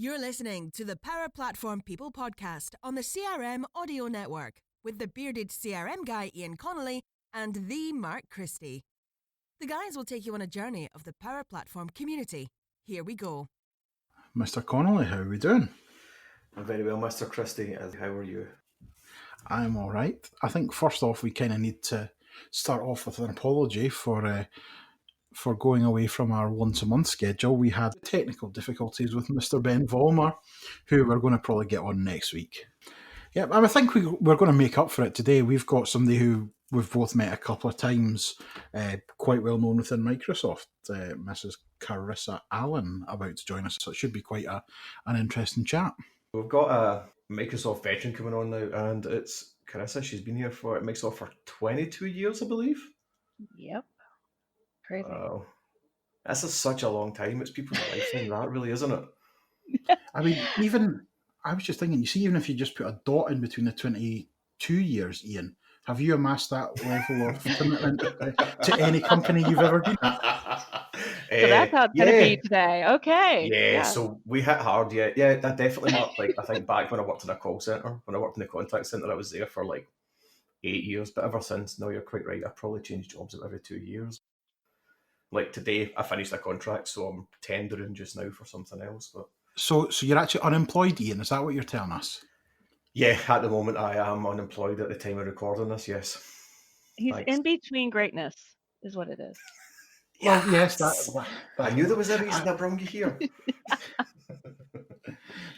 You're listening to the Power Platform People podcast on the CRM Audio Network with the bearded CRM guy Ian Connolly and the Mark Christie. The guys will take you on a journey of the Power Platform community. Here we go. Mr. Connolly, how are we doing? I'm very well, Mr. Christie. How are you? I'm all right. I think first off, we kind of need to start off with an apology for going away from our once-a-month schedule. We had technical difficulties with Mr. Ben Vollmer, who we're going to probably get on next week. Yeah, I think we're going to make up for it today. We've got somebody who we've both met a couple of times, quite well known within Microsoft, Mrs. Carissa Allen, about to join us. So it should be quite an interesting chat. We've got a Microsoft veteran coming on now, and it's Carissa. She's been here at Microsoft for 22 years, I believe. Yep. Crazy. Wow. This is such a long time. It's people's lifetime, that really, isn't it? I mean, I was just thinking, you see, even if you just put a dot in between the 22 years, Ian, have you amassed that level of commitment to any company you've ever been at? So that's how it's going to be today. Okay. Yeah, so we hit hard, yeah. Yeah, that definitely not. Like, I think back when I worked in a call centre, when I worked in the contact centre, I was there for like 8 years. But ever since, no, you're quite right. I probably changed jobs every 2 years. Like today, I finished a contract, so I'm tendering just now for something else. But So you're actually unemployed, Ian? Is that what you're telling us? yeah, at the moment, I am unemployed at the time of recording this, yes. He's in between greatness, is what it is. Well, yes. I knew there was a reason I brought you here.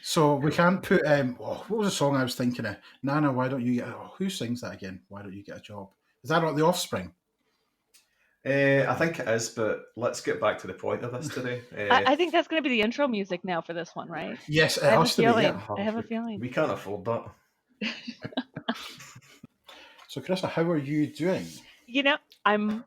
So we can't put... what was the song I was thinking of? Nana, why don't you get... Oh, who sings that again? Why don't you get a job? Is that not The Offspring? I think it is, but let's get back to the point of this today. I think that's going to be the intro music now for this one, right? Yes, it has to be. Yeah. I have a feeling. We can't afford that. So, Carissa, how are you doing? You know, I'm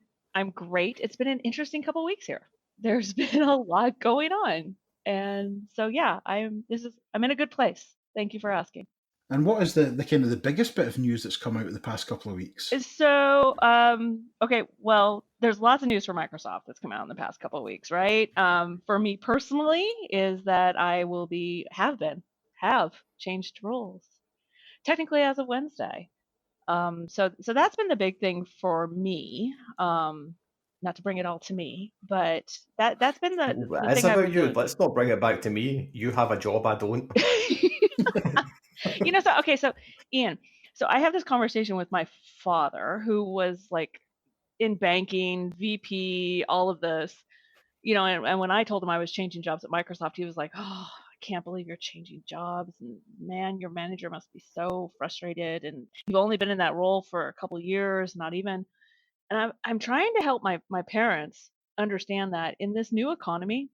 great. It's been an interesting couple of weeks here. There's been a lot going on, and so yeah, I'm in a good place. Thank you for asking. And what is the kind of the biggest bit of news that's come out in the past couple of weeks? So, okay, well, there's lots of news for Microsoft that's come out in the past couple of weeks, right? For me personally, is that I will have changed roles, technically as of Wednesday. So that's been the big thing for me. Not to bring it all to me, but that's been the it's thing about you. Doing. Let's not bring it back to me. You have a job, I don't. So Ian, so I have this conversation with my father, who was like in banking, VP, all of this, and when I told him I was changing jobs at Microsoft, he was like, "Oh, I can't believe you're changing jobs, and man, your manager must be so frustrated, and you've only been in that role for a couple of years, not even." And I'm trying to help my parents understand that in this new economy,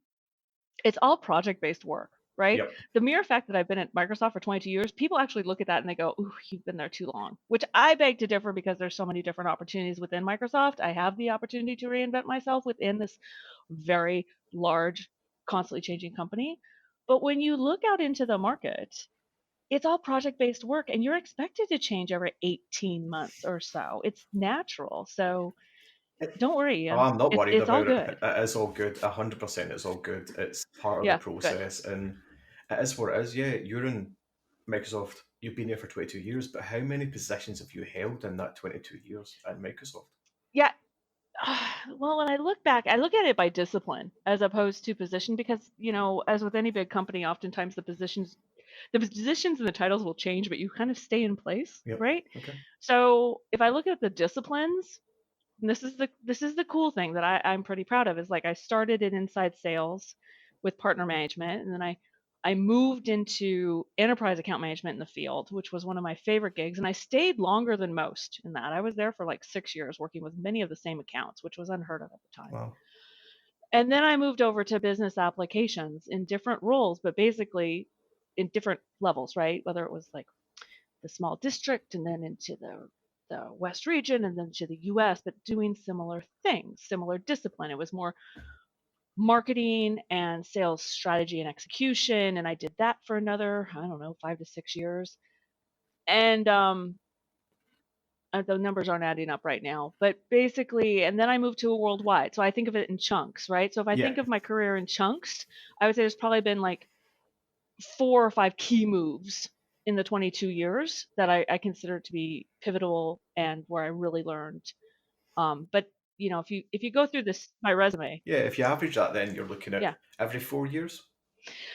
it's all project-based work, right? Yep. The mere fact that I've been at Microsoft for 22 years, people actually look at that and they go, "Ooh, you've been there too long," which I beg to differ because there's so many different opportunities within Microsoft. I have the opportunity to reinvent myself within this very large, constantly changing company. But when you look out into the market, it's all project-based work, and you're expected to change every 18 months or so. It's natural. So don't worry. Oh, I'm not worried about it. It is all good. 100% it's all good. It's part of the process. Good. And it is what it is. Yeah, you're in Microsoft. You've been here for 22 years, but how many positions have you held in that 22 years at Microsoft? Yeah. Well, when I look back, I look at it by discipline as opposed to position because, as with any big company, oftentimes the positions and the titles will change, but you kind of stay in place, right? Okay. So if I look at the disciplines, and this is the cool thing that I'm pretty proud of, is like I started in inside sales with partner management, and then I moved into enterprise account management in the field, which was one of my favorite gigs. And I stayed longer than most in that. I was there for like 6 years working with many of the same accounts, which was unheard of at the time. Wow. And then I moved over to business applications in different roles, but basically in different levels, right? Whether it was like the small district and then into the West region and then to the US, but doing similar things, similar discipline. It was more marketing and sales strategy and execution, and I did that for another 5 to 6 years, and the numbers aren't adding up right now, but basically, and then I moved to a worldwide, so I think of it in chunks, right? So if I think of my career in chunks, I would say there's probably been like 4 or 5 key moves in the 22 years that I consider to be pivotal and where I really learned. But if you go through my resume, Yeah, if you average that, then you're looking at every 4 years.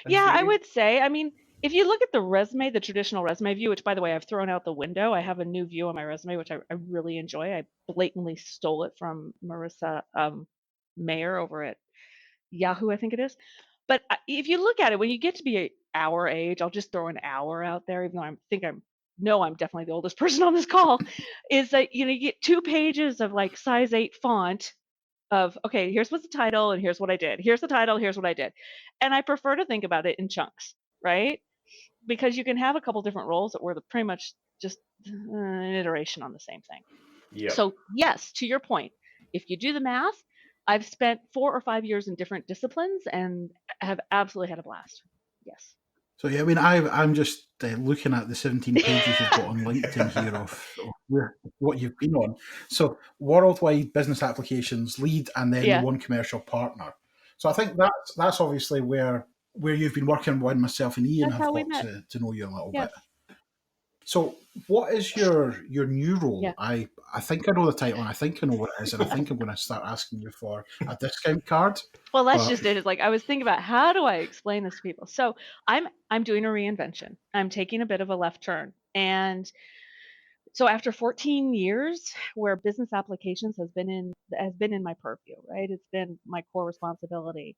Yeah, I would say. I mean, if you look at the resume, the traditional resume view, which by the way I've thrown out the window, I have a new view on my resume which I really enjoy. I blatantly stole it from Marissa Mayer over at Yahoo, I think it is. But if you look at it, when you get to be our age, I'll just throw an hour out there, even though I'm definitely the oldest person on this call, is that you get 2 pages of like size 8 font of, okay, here's what's the title and here's what I did. Here's the title, here's what I did. And I prefer to think about it in chunks, right? Because you can have a couple different roles that were pretty much just an iteration on the same thing. Yeah. So yes, to your point, if you do the math, I've spent 4 or 5 years in different disciplines and have absolutely had a blast. Yes. So yeah, I mean, I'm just looking at the 17 pages you've got on LinkedIn here of what you've been on. So worldwide business applications lead, and then one commercial partner. So I think that's obviously where you've been working when myself and Iain have got to know you a little bit. So what is your new role? Yeah. I think I know the title, and I think I know what it is, and I think I'm going to start asking you for a discount card. Well, that's just it. It's like I was thinking about how do I explain this to people. So I'm doing a reinvention. I'm taking a bit of a left turn, and so after 14 years where business applications has been in my purview, right? It's been my core responsibility.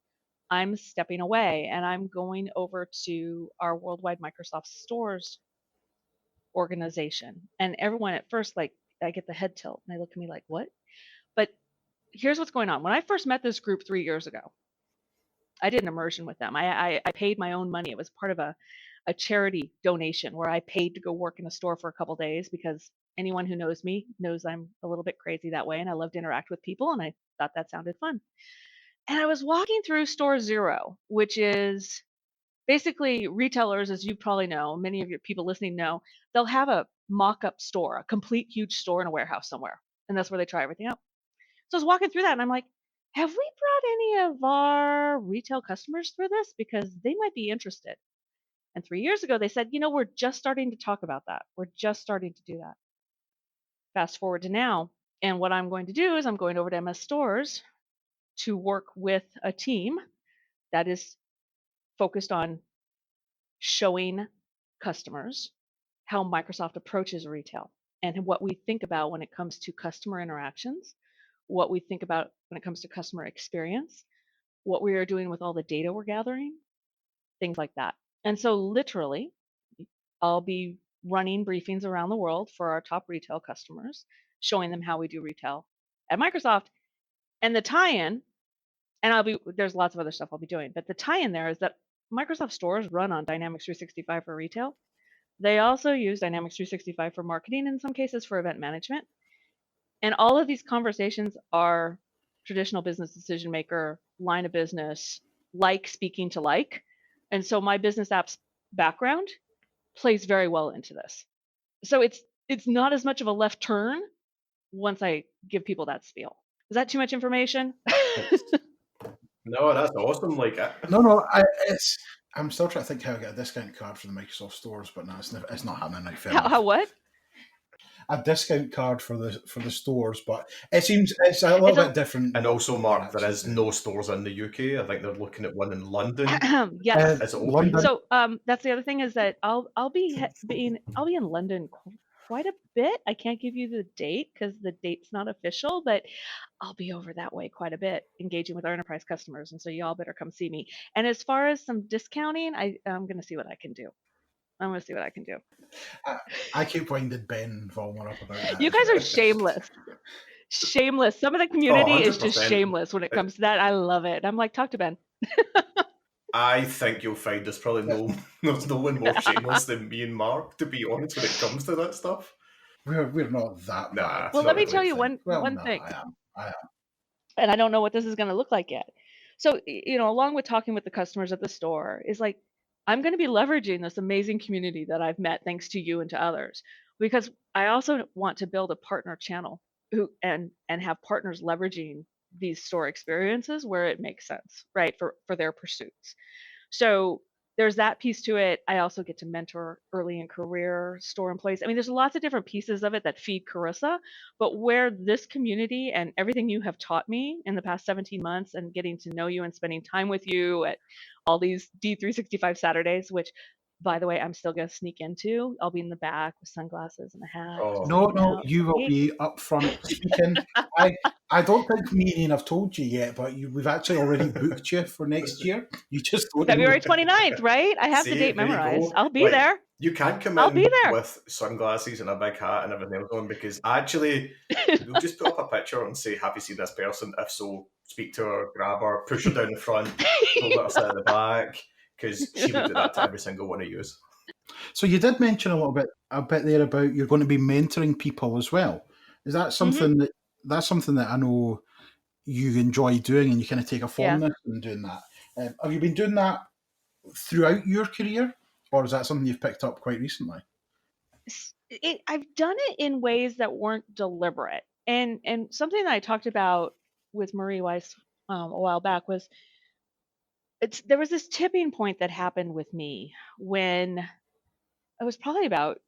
I'm stepping away and I'm going over to our worldwide Microsoft stores organization. And everyone at first, like, I get the head tilt and they look at me like, what? But here's what's going on. When I first met this group 3 years ago, I did an immersion with them. I paid my own money. It was part of a charity donation where I paid to go work in a store for a couple days because anyone who knows me knows I'm a little bit crazy that way and I love to interact with people and I thought that sounded fun. And I was walking through store 0, which is basically retailers, as you probably know, many of your people listening know, they'll have a mock-up store, a complete huge store in a warehouse somewhere. And that's where they try everything out. So I was walking through that and I'm like, have we brought any of our retail customers through this? Because they might be interested. And 3 years ago, they said, we're just starting to talk about that. We're just starting to do that. Fast forward to now. And what I'm going to do is I'm going over to MS Stores to work with a team that is focused on showing customers how Microsoft approaches retail and what we think about when it comes to customer interactions, what we think about when it comes to customer experience, what we are doing with all the data we're gathering, things like that. And so literally, I'll be running briefings around the world for our top retail customers, showing them how we do retail at Microsoft. And the tie-in, and there's lots of other stuff I'll be doing, but the tie-in there is that Microsoft stores run on Dynamics 365 for retail. They also use Dynamics 365 for marketing, in some cases for event management. And all of these conversations are traditional business decision maker, line of business, like speaking to like. And so my business apps background plays very well into this. So it's not as much of a left turn once I give people that spiel. Is that too much information? No, that's awesome. No, I'm still trying to think how I get a discount card for the Microsoft stores, but no, it's not happening now. How what? A discount card for the stores, but it seems it's a little bit different. And also, Mark, there is no stores in the UK. I think they're looking at one in London. Yes. Is it open? So that's the other thing is that I'll be in London quite a bit. I can't give you the date because the date's not official, but I'll be over that way quite a bit, engaging with our enterprise customers, and so y'all better come see me. And as far as some discounting, I'm going to see what I can do. I keep winding Ben Vollmer up about that. You guys are shameless. Shameless. Some of the community is just shameless when it comes to that. I love it. I'm like, talk to Ben. I think you'll find there's probably there's no one more shameless than me and Mark, to be honest, when it comes to that stuff. We're not that bad. Well, let me tell you one thing. I am. And I don't know what this is going to look like yet. So, along with talking with the customers at the store is like, I'm going to be leveraging this amazing community that I've met thanks to you and to others, because I also want to build a partner channel and have partners leveraging these store experiences where it makes sense, right, for their pursuits. So there's that piece to it. I also get to mentor early in career store employees. I mean, there's lots of different pieces of it that feed Carissa, but where this community and everything you have taught me in the past 17 months and getting to know you and spending time with you at all these D365 Saturdays, which by the way, I'm still going to sneak into. I'll be in the back with sunglasses and a hat. Oh. just No, hanging no, out. you will Hey. be up front speaking. I don't think me and Ian have told you yet, but we've actually already booked you for next year. You just don't know. February 29th, right? I have the See, date there you memorized. go. I'll be Like, there. You can't come I'll in be there. with sunglasses and a big hat and everything else on, because actually we'll just put up a picture and say, have you seen this person? If so, speak to her, grab her, push her down the front, don't let her sit at the back, because she would do that to every single one of you. So you did mention a bit there about you're going to be mentoring people as well. Is that something that's something that I know you enjoy doing, and you kind of take a fondness in doing that? Have you been doing that throughout your career, or is that something you've picked up quite recently? I've done it in ways that weren't deliberate, and something that I talked about with Marie Weiss a while back was there was this tipping point that happened with me when it was probably about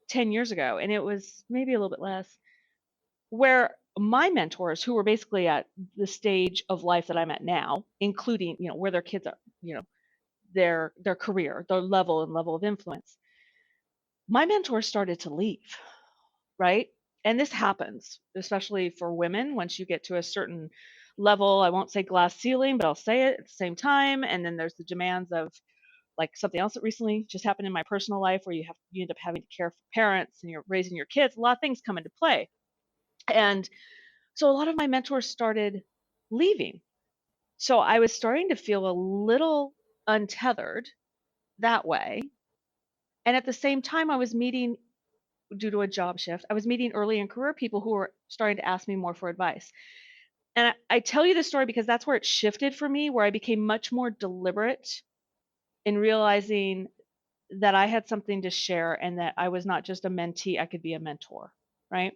10 years ago, and it was maybe a little bit less, where my mentors, who were basically at the stage of life that I'm at now, including, where their kids are, their career, their level of influence, my mentors started to leave, right? And this happens, especially for women, once you get to a certain level. I won't say glass ceiling, but I'll say it at the same time. And then there's the demands of like something else that recently just happened in my personal life where you end up having to care for parents and you're raising your kids. A lot of things come into play. And so a lot of my mentors started leaving. So I was starting to feel a little untethered that way. And at the same time, I was meeting, due to a job shift, I was meeting early in career people who were starting to ask me more for advice. And I tell you this story because that's where it shifted for me, where I became much more deliberate in realizing that I had something to share and that I was not just a mentee, I could be a mentor, right?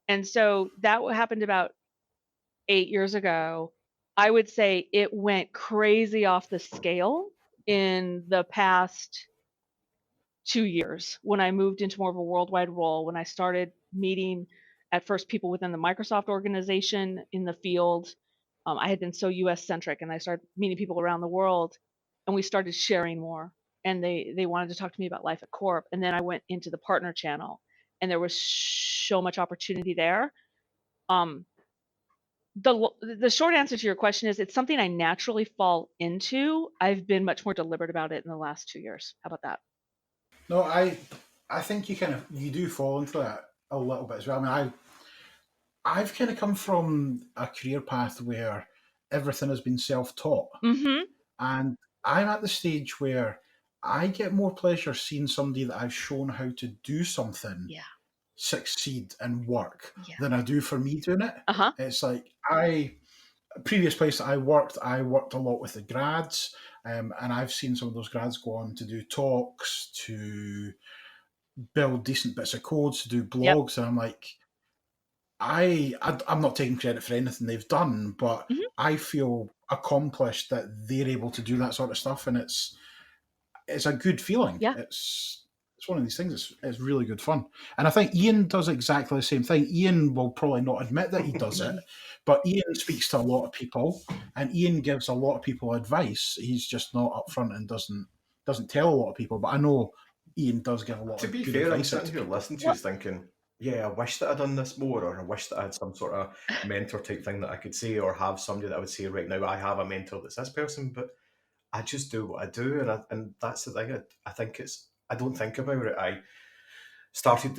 And so that happened about 8 years ago. I would say it went crazy off the scale in the past 2 years when I moved into more of a worldwide role, when I started meeting at first people within the Microsoft organization in the field. I had been so US centric, and I started meeting people around the world, and we started sharing more. And they wanted to talk to me about life at Corp. And then I went into the partner channel, and there was so much opportunity there. The short answer to your question is it's something I naturally fall into. I've been much more deliberate about it in the last 2 years. How about that? No, I think you do fall into that a little bit as well. I mean, I've kind of come from a career path where everything has been self-taught, and I'm at the stage where I get more pleasure seeing somebody that I've shown how to do something succeed and work than I do for me doing it. It's like previous place that I worked a lot with the grads, and I've seen some of those grads go on to do talks, to build decent bits of codes, to do blogs, and I'm like, I'm not taking credit for anything they've done, but I feel accomplished that they're able to do that sort of stuff, and it's a good feeling. It's one of these things. It's really good fun, and I think Iain does exactly the same thing. Iain will probably not admit that he does it, but Iain speaks to a lot of people, and Iain gives a lot of people advice. He's just not upfront and doesn't tell a lot of people. But I know Iain does give a lot of good advice. To be fair, I'm sitting here listening to you thinking, yeah, I wish that I'd done this more, or I wish that I had some sort of mentor type thing that I could say, or have somebody that I would say, right now, I have a mentor that's this person, but I just do what I do, and that's the thing. I think I don't think about it. I started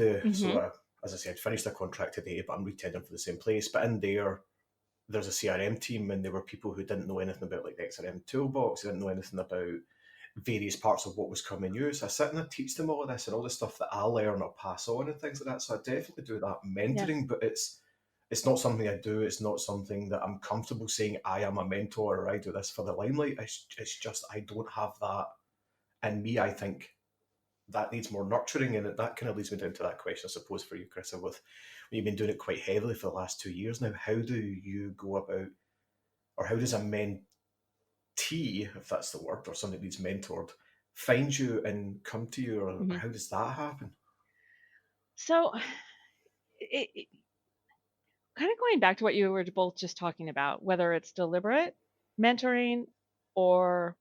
as I said, finished a contract today, but I'm retendering for the same place. But in there's a CRM team, and there were people who didn't know anything about like the XRM toolbox, they didn't know anything about various parts of what was coming new. So I sit and I teach them all of this and all the stuff that I learn or pass on and things like that. So I definitely do that mentoring, but it's not something I do. It's not something that I'm comfortable saying I am a mentor or I do this for the limelight. It's just I don't have that in me. I think that needs more nurturing, and that kind of leads me down to that question, I suppose, for you, Carissa, with you've been doing it quite heavily for the last 2 years now. How do you go about, or how does a mentee, if that's the word, or somebody that needs mentored, find you and come to you, or how does that happen? So, kind of going back to what you were both just talking about, whether it's deliberate mentoring or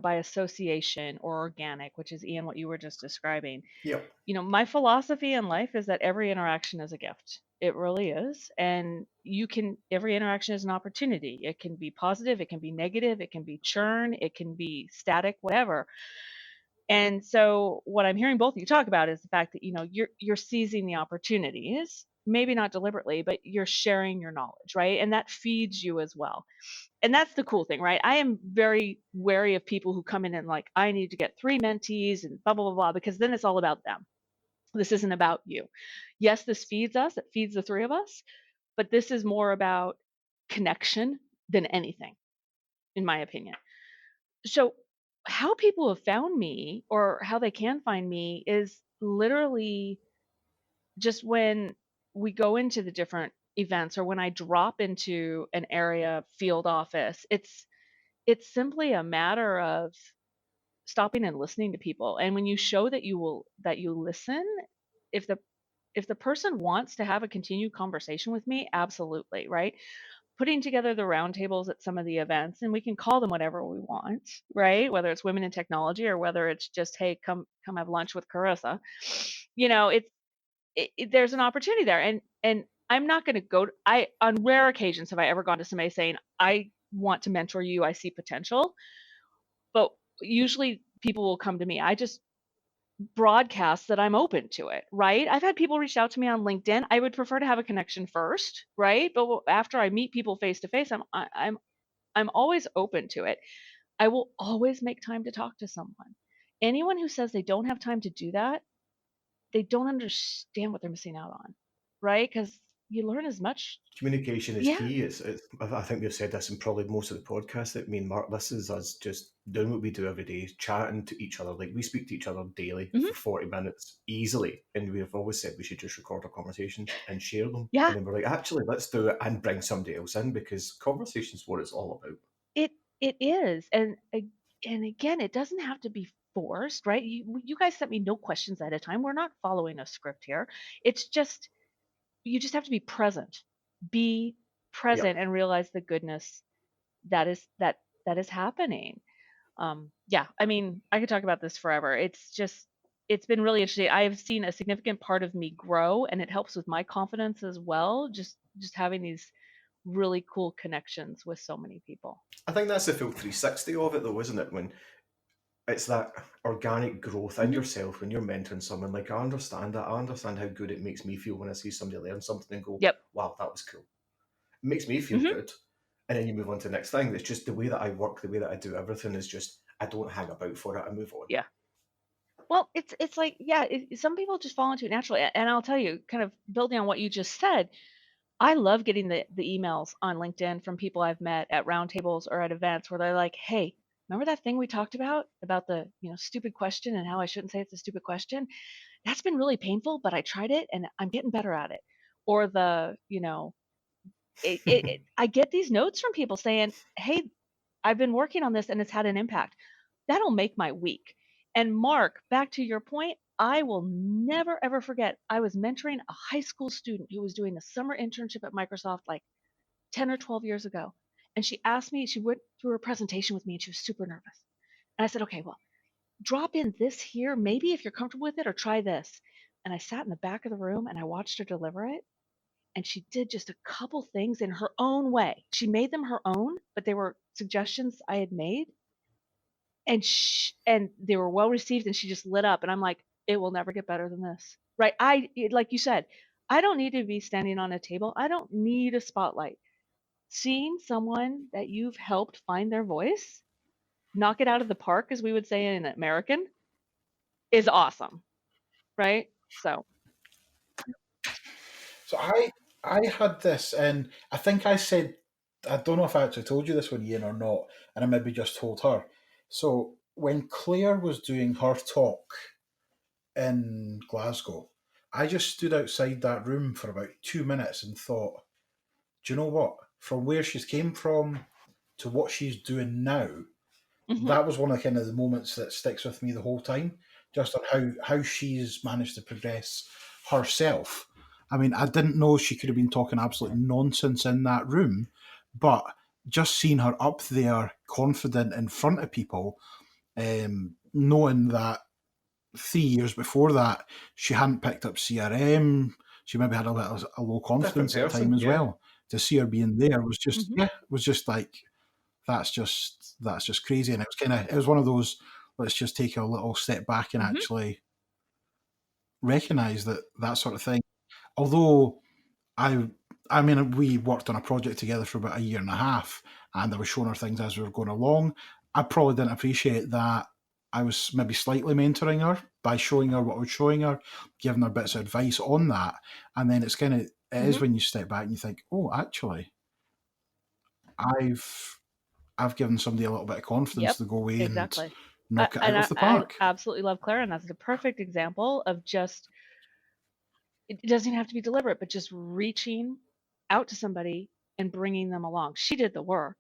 by association or organic, which is, Iain, what you were just describing. Yep. My philosophy in life is that every interaction is a gift. It really is. And every interaction is an opportunity. It can be positive, it can be negative, it can be churn, it can be static, whatever. And so what I'm hearing both of you talk about is the fact that, you're seizing the opportunities, maybe not deliberately, but you're sharing your knowledge, right? And that feeds you as well. And that's the cool thing, right? I am very wary of people who come in and like, I need to get 3 mentees and blah, blah, blah, blah, because then it's all about them. This isn't about you. Yes, this feeds us, it feeds the 3 of us, but this is more about connection than anything, in my opinion. So how people have found me or how they can find me is literally just when we go into the different events or when I drop into an area field office. It's simply a matter of stopping and listening to people. And when you show that you listen, if the person wants to have a continued conversation with me, absolutely, right? Putting together the roundtables at some of the events, and we can call them whatever we want, right? Whether it's women in technology or whether it's just, hey, come have lunch with Carissa. There's an opportunity there, and I'm not going to go. On rare occasions have I ever gone to somebody saying, I want to mentor you, I see potential, but usually people will come to me. I just broadcast that I'm open to it, right? I've had people reach out to me on LinkedIn. I would prefer to have a connection first, right? But after I meet people face to face, I'm always open to it. I will always make time to talk to someone. Anyone who says they don't have time to do that, they don't understand what they're missing out on, right? Because you learn as much. Communication is Yeah. key. I think we've said this in probably most of the podcasts that me and Mark, this is us just doing what we do every day, chatting to each other. Like, we speak to each other daily for 40 minutes easily. And we've always said we should just record our conversations and share them. Yeah. And then we're like, actually, let's do it and bring somebody else in, because conversation's what it's all about. It is. And again, it doesn't have to be forced, right? You guys sent me no questions at a time. We're not following a script here. It's just, you just have to be present. Be present and realize the goodness that is happening. Yeah, I mean, I could talk about this forever. It's been really interesting. I have seen a significant part of me grow, and it helps with my confidence as well. Just having these really cool connections with so many people. I think that's the full 360 of it, though, isn't it? When it's that organic growth in yourself when you're mentoring someone. Like, I understand that. I understand how good it makes me feel when I see somebody learn something and go, wow, that was cool. It makes me feel good. And then you move on to the next thing. It's just the way that I work, the way that I do everything is just, I don't hang about for it. I move on. Yeah. Well, it's like, some people just fall into it naturally. And I'll tell you, kind of building on what you just said, I love getting the emails on LinkedIn from people I've met at roundtables or at events where they're like, hey, remember that thing we talked about the stupid question and how I shouldn't say it's a stupid question? That's been really painful, but I tried it and I'm getting better at it. Or I get these notes from people saying, hey, I've been working on this and it's had an impact. That'll make my week. And Mark, back to your point, I will never, ever forget. I was mentoring a high school student who was doing a summer internship at Microsoft like 10 or 12 years ago. And she asked me, she went through her presentation with me and she was super nervous. And I said, okay, well, drop in this here, maybe if you're comfortable with it, or try this. And I sat in the back of the room and I watched her deliver it. And she did just a couple things in her own way. She made them her own, but they were suggestions I had made. And they were well received, and she just lit up. And I'm like, it will never get better than this, right? Like you said, I don't need to be standing on a table. I don't need a spotlight. Seeing someone that you've helped find their voice, knock it out of the park, as we would say in American, is awesome, right? So I had this, and I think I said, I don't know if I actually told you this one, Iain, or not, and I maybe just told her. So when Claire was doing her talk in Glasgow, I just stood outside that room for about 2 minutes and thought, do you know what? From where she's came from to what she's doing now, that was one of kind of the moments that sticks with me the whole time, just on how she's managed to progress herself. I mean, I didn't know she could have been talking absolute nonsense in that room, but just seeing her up there, confident in front of people, knowing that 3 years before that she hadn't picked up CRM, she maybe had a low confidence at the time as well. To see her being there was just was just like, that's just crazy. And it was one of those, let's just take a little step back and actually recognise that sort of thing. Although I mean, we worked on a project together for about 1.5 years, and I was showing her things as we were going along. I probably didn't appreciate that I was maybe slightly mentoring her by showing her what I was showing her, giving her bits of advice on that. And then it's kind of, it is when you step back and you think, oh, actually, I've given somebody a little bit of confidence to go away and knock it out of the park. I absolutely love Claire, and that's a perfect example of just, it doesn't even have to be deliberate, but just reaching out to somebody and bringing them along. She did the work,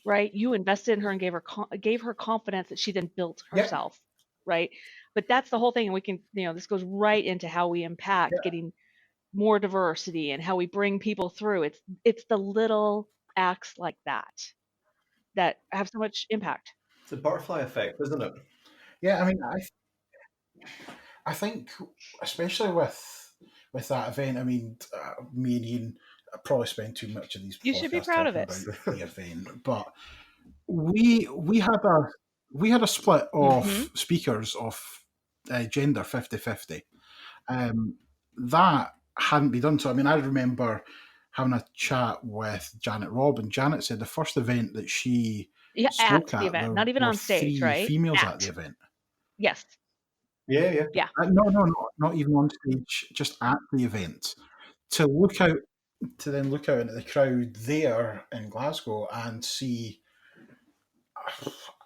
right? You invested in her and gave her confidence that she then built herself, right? But that's the whole thing, and we can, this goes right into how we impact getting more diversity and how we bring people through. It's the little acts like that have so much impact. It's a butterfly effect, isn't it? Yeah, I mean, I think especially with that event, I mean, me and Iain probably spend too much of these. You should be proud of it. About the event, but we had a split of speakers of gender 50-50. That hadn't been done. So I mean, I remember having a chat with Janet Robb, and Janet said the first event that she spoke at the event, not even on stage, 3 right? females at the event. Yes. Yeah. No, not even on stage, just at the event. To then look out into the crowd there in Glasgow and see,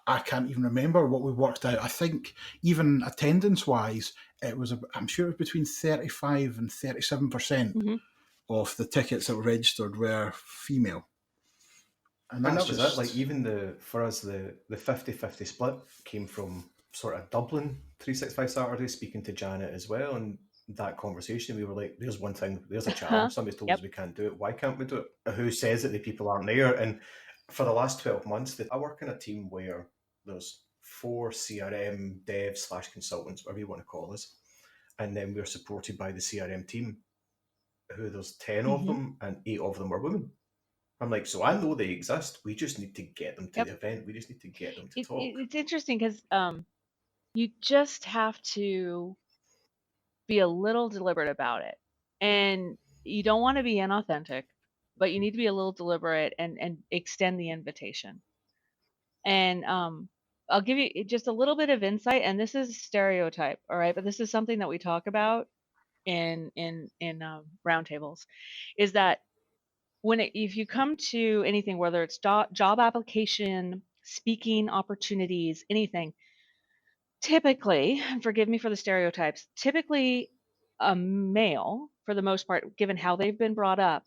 I can't even remember what we worked out. I think even attendance-wise, I'm sure it was between 35 and 37% of the tickets that were registered were female. And that was it. Like, even for us, the 50-50 split came from sort of Dublin 365 Saturday, speaking to Janet as well, and that conversation, we were like, there's one thing, there's a challenge. Somebody's told us we can't do it. Why can't we do it? Who says that the people aren't there? And for the last 12 months, I work in a team where there's 4 CRM devs / consultants, whatever you want to call us, and then we're supported by the CRM team, who there's 10 of them, and 8 of them are women. I'm like, so I know they exist. We just need to get them to the event. We just need to get them to talk. It's interesting because you just have to be a little deliberate about it. And you don't want to be inauthentic, but you need to be a little deliberate and extend the invitation. And I'll give you just a little bit of insight, and this is stereotype, all right? But this is something that we talk about in roundtables, is that if you come to anything, whether it's job application, speaking opportunities, anything, typically, and forgive me for the stereotypes, typically a male, for the most part, given how they've been brought up,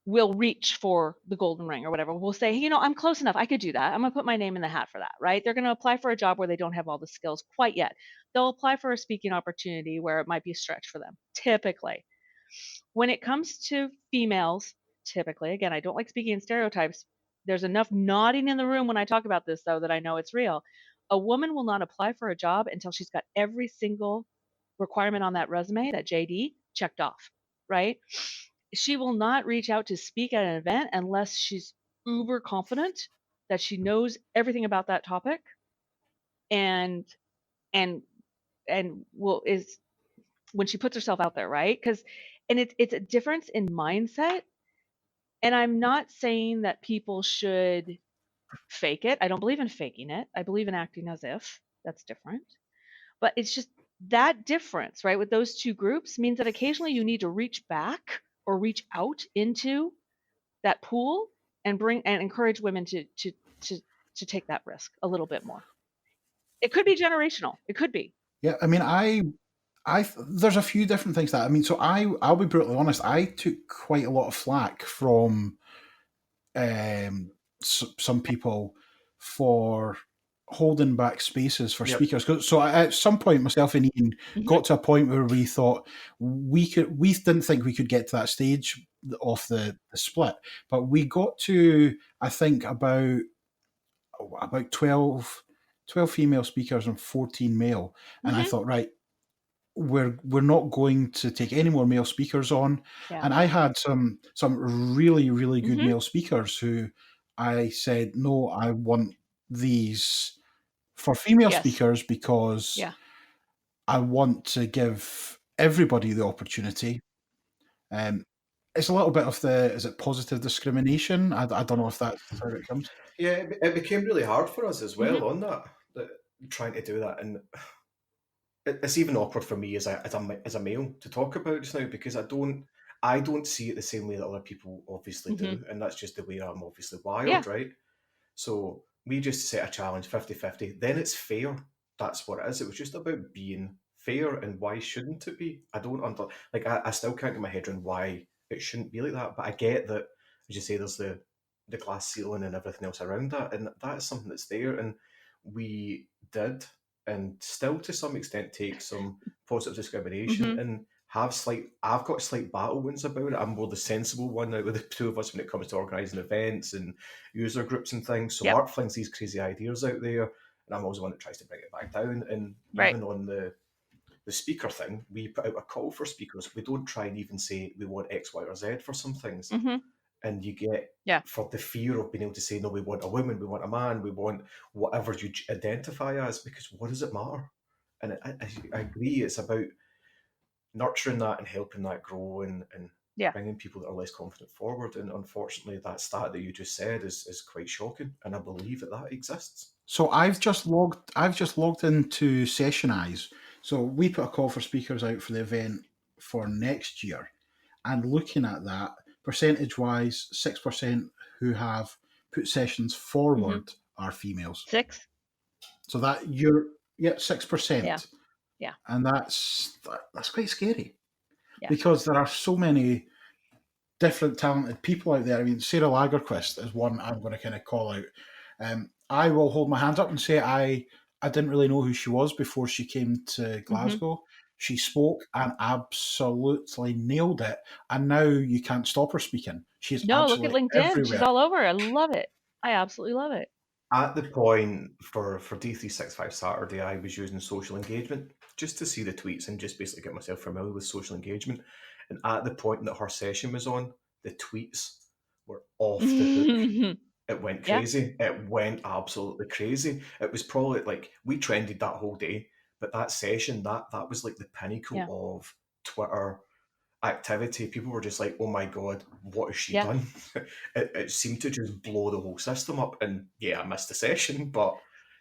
will reach for the golden ring or whatever. We'll say, I'm close enough. I could do that. I'm going to put my name in the hat for that, right? They're going to apply for a job where they don't have all the skills quite yet. They'll apply for a speaking opportunity where it might be a stretch for them, typically. When it comes to females, typically, again, I don't like speaking in stereotypes. There's enough nodding in the room when I talk about this, though, that I know it's real. A woman will not apply for a job until she's got every single requirement on that resume, that JD, checked off, right? She will not reach out to speak at an event unless she's uber confident that she knows everything about that topic and is when she puts herself out there, right? And it's a difference in mindset. And I'm not saying that people should fake it. I don't believe in faking it. I believe in acting as if. That's different. But it's just that difference, right, with those two groups means that occasionally you need to reach back or reach out into that pool and encourage women to take that risk a little bit more. It could be generational. It could be. Yeah, I mean, there's a few different things that, I mean, so I'll be brutally honest, I took quite a lot of flack from some people for holding back spaces for speakers. So at some point, myself and Ian got to a point where we thought we didn't think we could get to that stage of the split, but we got to, I think, about 12 female speakers and 14 male. And I thought, right, we're not going to take any more male speakers on. Yeah. And I had some really, really good male speakers who I said, no, I want these for female speakers because I want to give everybody the opportunity. It's a little bit of is it positive discrimination? I don't know if that's how it comes. Yeah, it became really hard for us as well on that trying to do that. And it's even awkward for me as a male to talk about just now, because I don't see it the same way that other people obviously do, and that's just the way I'm obviously wired, right? So we just set a challenge 50-50, then it's fair. That's what it is. It was just about being fair, and why shouldn't it be? I still can't get my head around why it shouldn't be like that, but I get that, as you say, there's the glass ceiling and everything else around that, and that's something that's there, and we did, and still to some extent take some positive discrimination and I've got slight battle wounds about it. I'm more the sensible one out of the two of us when it comes to organising events and user groups and things. So Mark flings these crazy ideas out there, and I'm always the one that tries to bring it back down. And even on the speaker thing, we put out a call for speakers. We don't try and even say we want X, Y, or Z for some things. And you get, for the fear of being able to say, no, we want a woman, we want a man, we want whatever you identify as, because what does it matter? And I agree, it's about nurturing that and helping that grow and bringing people that are less confident forward. And unfortunately, that stat that you just said is quite shocking, and I believe that exists. So I've just logged into Sessionize. So we put a call for speakers out for the event for next year, and looking at that, percentage-wise, 6% who have put sessions forward are females. 6? So that 6%. Yeah. And that's quite scary. Because there are so many different talented people out there. I mean, Sarah Lagerquist is one I'm going to kind of call out. I will hold my hands up and say I didn't really know who she was before she came to Glasgow. She spoke and absolutely nailed it, and now you can't stop her speaking. She's look at LinkedIn. Everywhere. She's all over. I love it. I absolutely love it. At the point for D365 Saturday, I was using social engagement just to see the tweets and just basically get myself familiar with social engagement. And at the point that her session was on, the tweets were off the hook. It went crazy. It went absolutely crazy. It was probably like, we trended that whole day, but that session, that was like the pinnacle of Twitter activity. People were just like, oh my God, what has she done? It seemed to just blow the whole system up. And I missed the session, but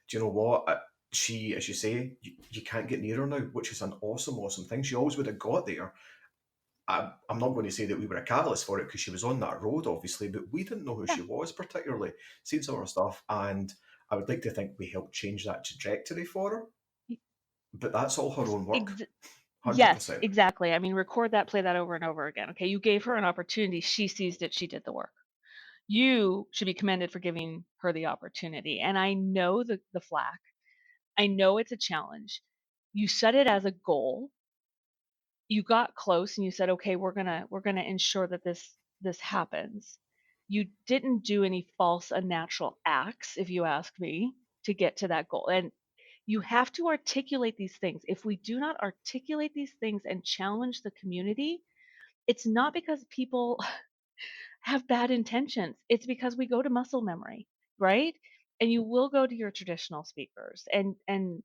do you know what? She, as you say, you can't get near her now, which is an awesome thing. She always would have got there. I'm not going to say that we were a catalyst for it, because she was on that road, obviously, but we didn't know who she was particularly, seen some of her stuff, and I would like to think we helped change that trajectory for her. But that's all her own work. 100%. Yes, exactly. I mean, record that, play that over and over again. Okay, you gave her an opportunity. She seized it. She did the work. You should be commended for giving her the opportunity. And I know the flack. I know it's a challenge. You set it as a goal. You got close and you said, okay, we're gonna ensure that this happens. You didn't do any false, unnatural acts, if you ask me, to get to that goal. And you have to articulate these things. If we do not articulate these things and challenge the community, it's not because people have bad intentions. It's because we go to muscle memory, right? And you will go to your traditional speakers. And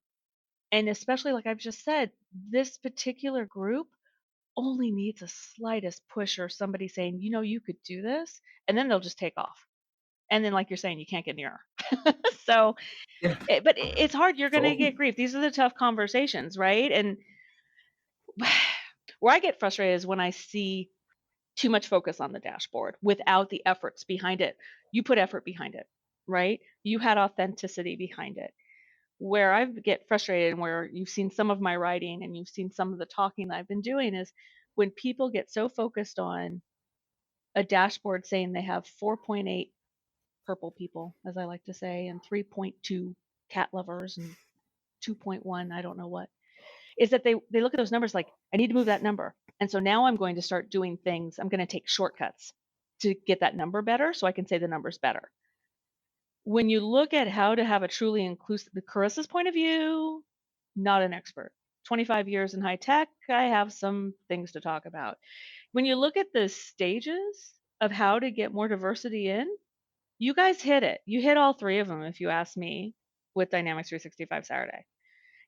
especially, like I've just said, this particular group only needs a slightest push or somebody saying, you could do this, and then they'll just take off. And then, like you're saying, you can't get near her. So, but it's hard. You're going to get grief. These are the tough conversations, right? And where I get frustrated is when I see too much focus on the dashboard without the efforts behind it. You put effort behind it, right? You had authenticity behind it. Where I get frustrated and where you've seen some of my writing and you've seen some of the talking that I've been doing is when people get so focused on a dashboard saying they have 4.8 purple people, as I like to say, and 3.2 cat lovers and 2.1, I don't know what, is that they look at those numbers like, I need to move that number. And so now I'm going to start doing things. I'm going to take shortcuts to get that number better so I can say the number's better. When you look at how to have a truly inclusive, Carissa's point of view, not an expert. 25 years in high tech, I have some things to talk about. When you look at the stages of how to get more diversity in, you guys hit it. You hit all three of them, if you ask me, with Dynamics 365 Saturday.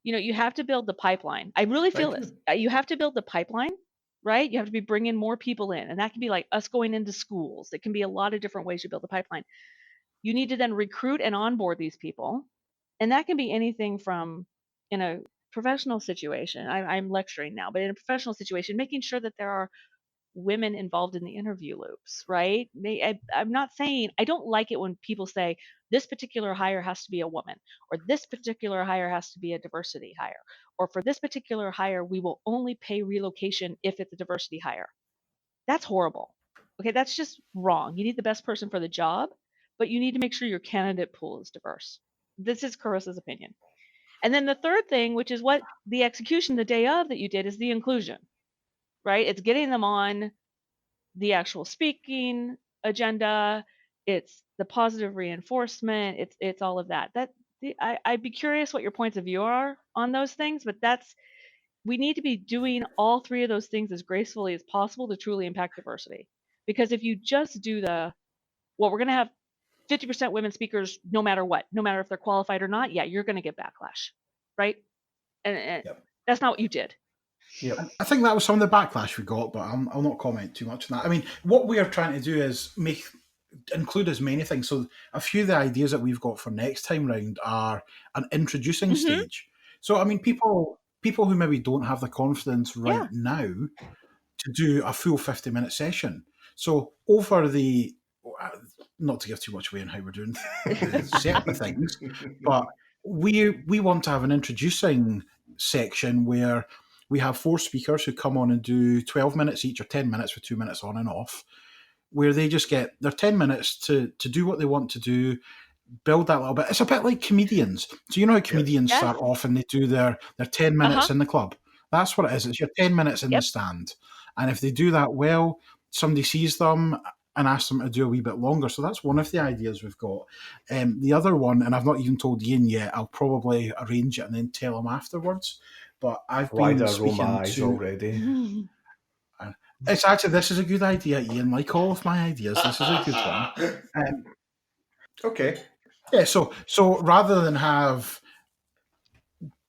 You have to build the pipeline. I really feel Thank this. You have to build the pipeline, right? You have to be bringing more people in, and that can be like us going into schools. It can be a lot of different ways you build the pipeline. You need to then recruit and onboard these people, and that can be anything from, in a professional situation, I'm lecturing now, but in a professional situation, making sure that there are women involved in the interview loops, right? I'm not saying, I don't like it when people say this particular hire has to be a woman, or this particular hire has to be a diversity hire, or for this particular hire, we will only pay relocation if it's a diversity hire. That's horrible. Okay, that's just wrong. You need the best person for the job, but you need to make sure your candidate pool is diverse. This is Carissa's opinion. And then the third thing, which is what the execution the day of that you did, is the inclusion, right? It's getting them on the actual speaking agenda. It's the positive reinforcement. It's all of that. I'd be curious what your points of view are on those things, but we need to be doing all three of those things as gracefully as possible to truly impact diversity. Because if you just do we're going to have 50% women speakers no matter what, no matter if they're qualified or not, yeah, you're going to get backlash, right? And Yep. That's not what you did. Yep. I think that was some of the backlash we got, but I'll not comment too much on that. I mean, what we are trying to do is include as many things. So a few of the ideas that we've got for next time round are an introducing stage. So I mean, people who maybe don't have the confidence right now to do a full 50-minute session. So over the, not to give too much away on how we're doing certain things, but we want to have an introducing section where we have 4 speakers who come on and do 12 minutes each, or 10 minutes with 2 minutes on and off, where they just get their 10 minutes to do what they want to do, build that little bit. It's a bit like comedians. So you know how comedians start off and they do their 10 minutes in the club? That's what it is. It's your 10 minutes in the stand. And if they do that well, somebody sees them and asks them to do a wee bit longer. So that's one of the ideas we've got. The other one, and I've not even told Iain yet, I'll probably arrange it and then tell him afterwards. But I've been speaking to... already. It's actually, this is a good idea, Iain. Like all of my ideas, this is a good one. Okay. Yeah, so rather than have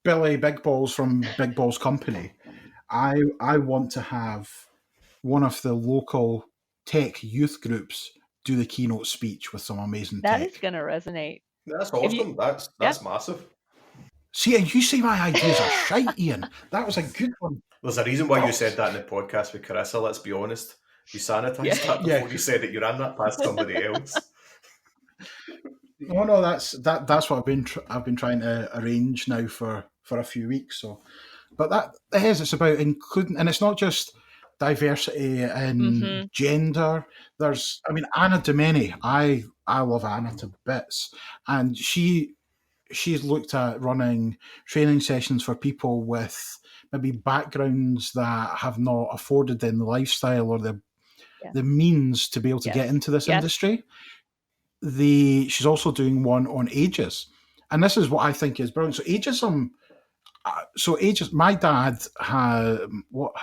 Billy Big Balls from Big Balls Company, I want to have one of the local tech youth groups do the keynote speech with some amazing tech. That is going to resonate. That's awesome. That's massive. See, you say my ideas are shite, Iain. That was a good one. There's a reason why you said that in the podcast with Carissa, let's be honest. You sanitized that before you said that you ran that past somebody else. No, that's what I've been trying to arrange now for a few weeks. So, but it's about including, and it's not just diversity in gender. There's, I mean, Anna Domeni. I love Anna to bits, and she's looked at running training sessions for people with maybe backgrounds that have not afforded them the lifestyle or the means to be able to get into this industry. She's also doing one on ages, and this is what I think is brilliant. So ageism. My dad how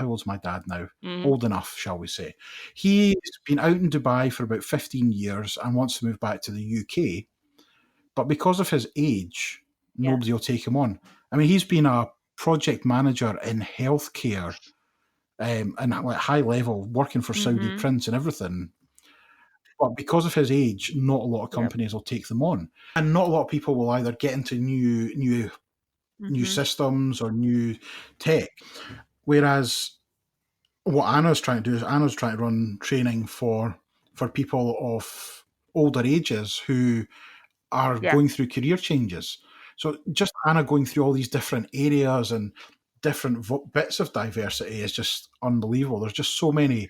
old's my dad now? Old enough, shall we say. He's been out in Dubai for about 15 years and wants to move back to the UK. But because of his age, nobody will take him on. I mean, he's been a project manager in healthcare and like high level, working for Saudi Prince and everything. But because of his age, not a lot of companies will take them on. And not a lot of people will either get into new systems or new tech. Whereas what Anna's trying to do is Anna's trying to run training for people of older ages who are going through career changes. So just Anna going through all these different areas and different bits of diversity is just unbelievable. There's just so many.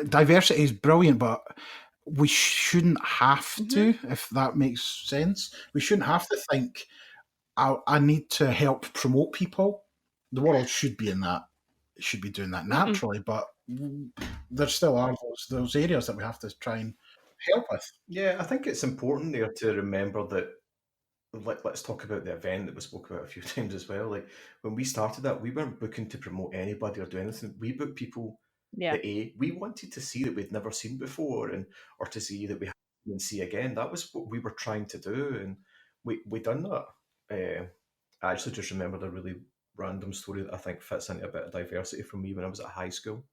diversity is brilliant, but we shouldn't have to, if that makes sense. We shouldn't have to think, I need to help promote people. The world should be in that. It should be doing that naturally, but there still are those areas that we have to try and help with. Yeah, I think it's important there to remember that. Let's talk about the event that we spoke about a few times as well. Like when we started that, we weren't looking to promote anybody or do anything. We booked people Yeah. that we wanted to see that we'd never seen before, or to see that we hadn't see again. That was what we were trying to do, and we done that. I actually just remembered a really random story that I think fits into a bit of diversity for me when I was at high school.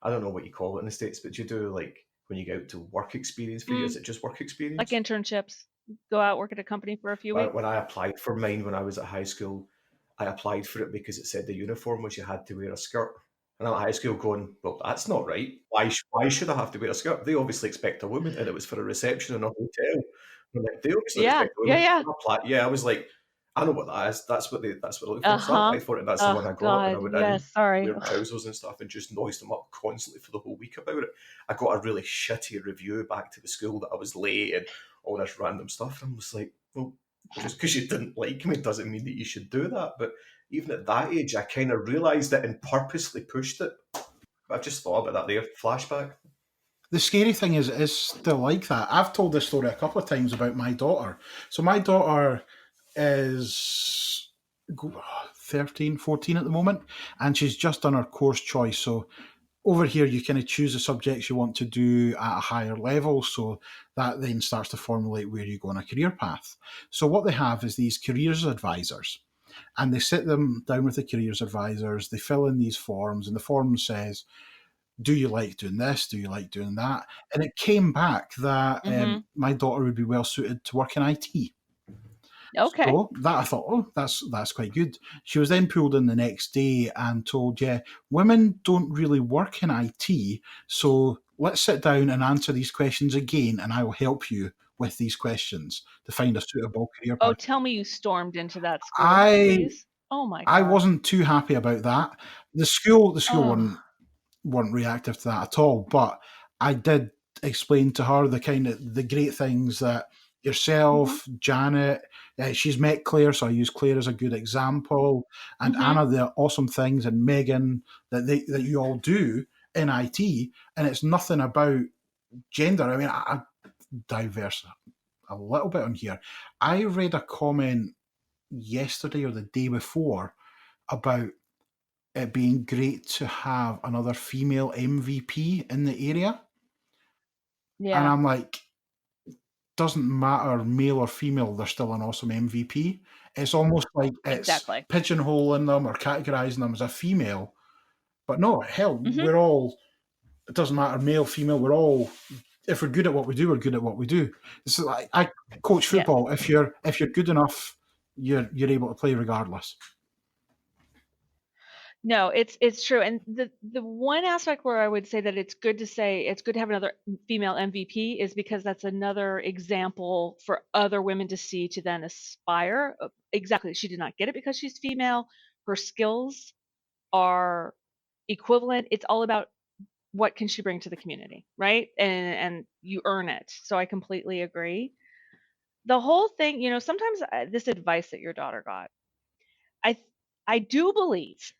I don't know what you call it in the States, but you do like when you go out to work experience for you, is it just work experience? Like internships. Go out, work at a company for a few weeks. When I applied for mine when I was at high school, I applied for it because it said the uniform was you had to wear a skirt. And I'm at high school going, well, that's not right. Why should I have to wear a skirt? They obviously expect a woman, and it was for a reception in a hotel. I'm like, they obviously expect a woman. I was like, I know what that is. That's what they're looking for. So I applied for it, and that's the one I got. And I went in wearing trousers and stuff and just noised them up constantly for the whole week about it. I got a really shitty review back to the school that I was late and all this random stuff. And I was like, well, just because you didn't like me doesn't mean that you should do that. But even at that age, I kind of realised it and purposely pushed it. I've just thought about that there. Flashback. The scary thing is, it is still like that. I've told this story a couple of times about my daughter. So my daughter is 13, 14 at the moment, and she's just done her course choice. So over here, you kind of choose the subjects you want to do at a higher level. So that then starts to formulate where you go on a career path. So what they have is these careers advisors, and they sit them down with the careers advisors. They fill in these forms, and the form says, do you like doing this? Do you like doing that? And it came back that my daughter would be well suited to work in IT. Okay. So that I thought, that's quite good. She was then pulled in the next day and told, women don't really work in IT, so let's sit down and answer these questions again, and I will help you with these questions to find a suitable career path. Oh, tell me you stormed into that school, please. Oh my God. I wasn't too happy about that. The school weren't reactive to that at all, but I did explain to her the great things that yourself, Janet, she's met Claire, so I use Claire as a good example, and Anna, the awesome things, and Megan that you all do in IT, and it's nothing about gender. I mean, I diverse a little bit on here. I read a comment yesterday or the day before about it being great to have another female MVP in the area. Yeah. And I'm like, doesn't matter male or female, they're still an awesome MVP. It's almost like it's pigeonholing them or categorizing them as a female. But no, hell, we're all, it doesn't matter male, female, we're all, if we're good at what we do, we're good at what we do. It's like, I coach football. If you're good enough, you're able to play regardless. No, it's true. And the one aspect where I would say that it's good to have another female MVP is because that's another example for other women to see, to then aspire. Exactly. She did not get it because she's female. Her skills are equivalent. It's all about what can she bring to the community, right? And you earn it. So I completely agree. The whole thing, sometimes this advice that your daughter got, I do believe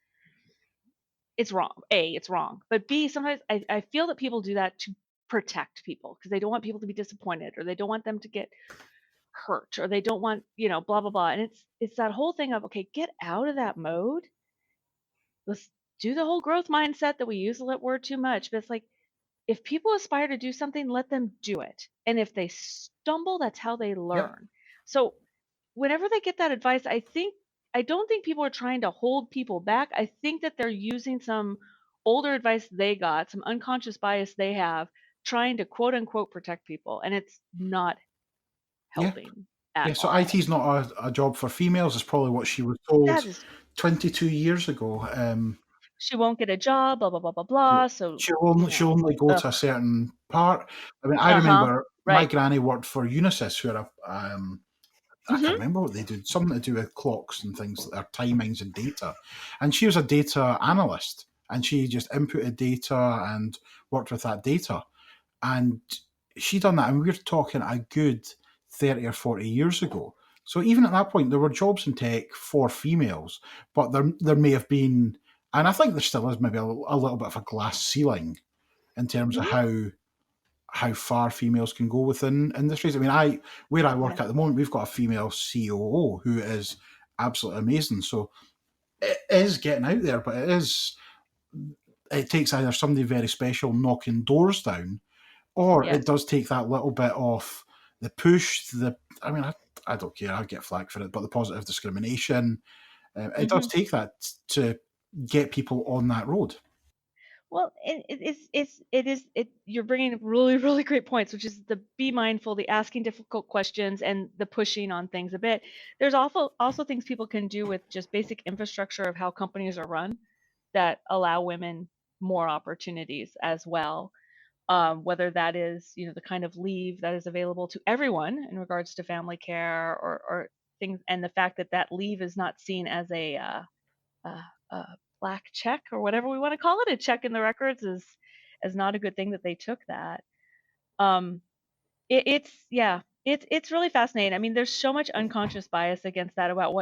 it's wrong. A, it's wrong. But B, sometimes I feel that people do that to protect people because they don't want people to be disappointed, or they don't want them to get hurt, or they don't want, blah, blah, blah. And it's that whole thing of, okay, get out of that mode. Let's do the whole growth mindset that we use that word too much. But it's like, if people aspire to do something, let them do it. And if they stumble, that's how they learn. Yep. So whenever they get that advice, I don't think people are trying to hold people back. I think that they're using some older advice they got, some unconscious bias they have, trying to quote unquote protect people. And it's not helping at all. So IT is not a job for females. It's probably what she was told 22 years ago. She won't get a job, blah, blah, blah, blah, blah. So she'll only go to a certain part. I mean, I remember my granny worked for Unisys, where I can't remember what they do, something to do with clocks and things, their timings and data. And she was a data analyst. and she just inputted data and worked with that data. And she done that, and we're talking a good 30 or 40 years ago. So even at that point, there were jobs in tech for females, but there may have been, and I think there still is maybe a little bit of a glass ceiling in terms of how far females can go within industries. I mean, where I work at the moment, we've got a female COO who is absolutely amazing. So it is getting out there, but it takes either somebody very special knocking doors down, or it does take that little bit of the push. I don't care. I get flack for it, but the positive discrimination, it does take that to get people on that road. Well, you're bringing really, really great points, which is the be mindful, the asking difficult questions, and the pushing on things a bit. There's also things people can do with just basic infrastructure of how companies are run that allow women more opportunities as well. Whether that is, the kind of leave that is available to everyone in regards to family care or things, and the fact that leave is not seen as a black check or whatever we want to call it, a check in the records is not a good thing that they took that. It's really fascinating. I mean, there's so much unconscious bias against that about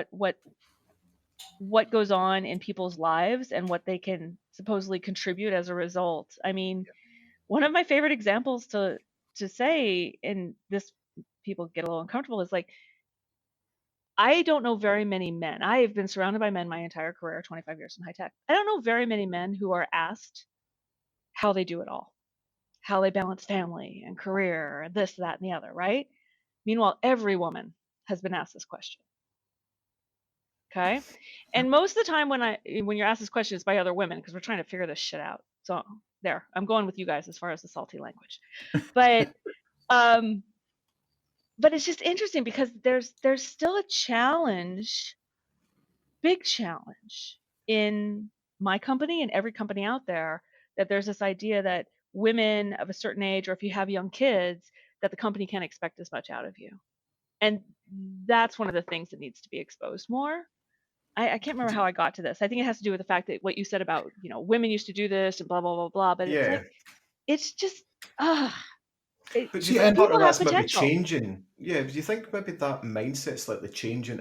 what goes on in people's lives and what they can supposedly contribute as a result. I mean, one of my favorite examples to say, and this people get a little uncomfortable, is like, I don't know very many men. I have been surrounded by men my entire career, 25 years in high tech. I don't know very many men who are asked how they do it all, how they balance family and career, and this, that, and the other, right? Meanwhile, every woman has been asked this question. Okay? And most of the time when you're asked this question, it's by other women because we're trying to figure this shit out. So there, I'm going with you guys as far as the salty language. But but it's just interesting because there's still a challenge, big challenge in my company and every company out there, that there's this idea that women of a certain age, or if you have young kids, that the company can't expect as much out of you. And that's one of the things that needs to be exposed more. I can't remember how I got to this. I think it has to do with the fact that what you said about, women used to do this and blah, blah, blah, blah. But it's like, it's just, But do you think part of that's maybe changing? Yeah, do you think maybe that mindset's slightly changing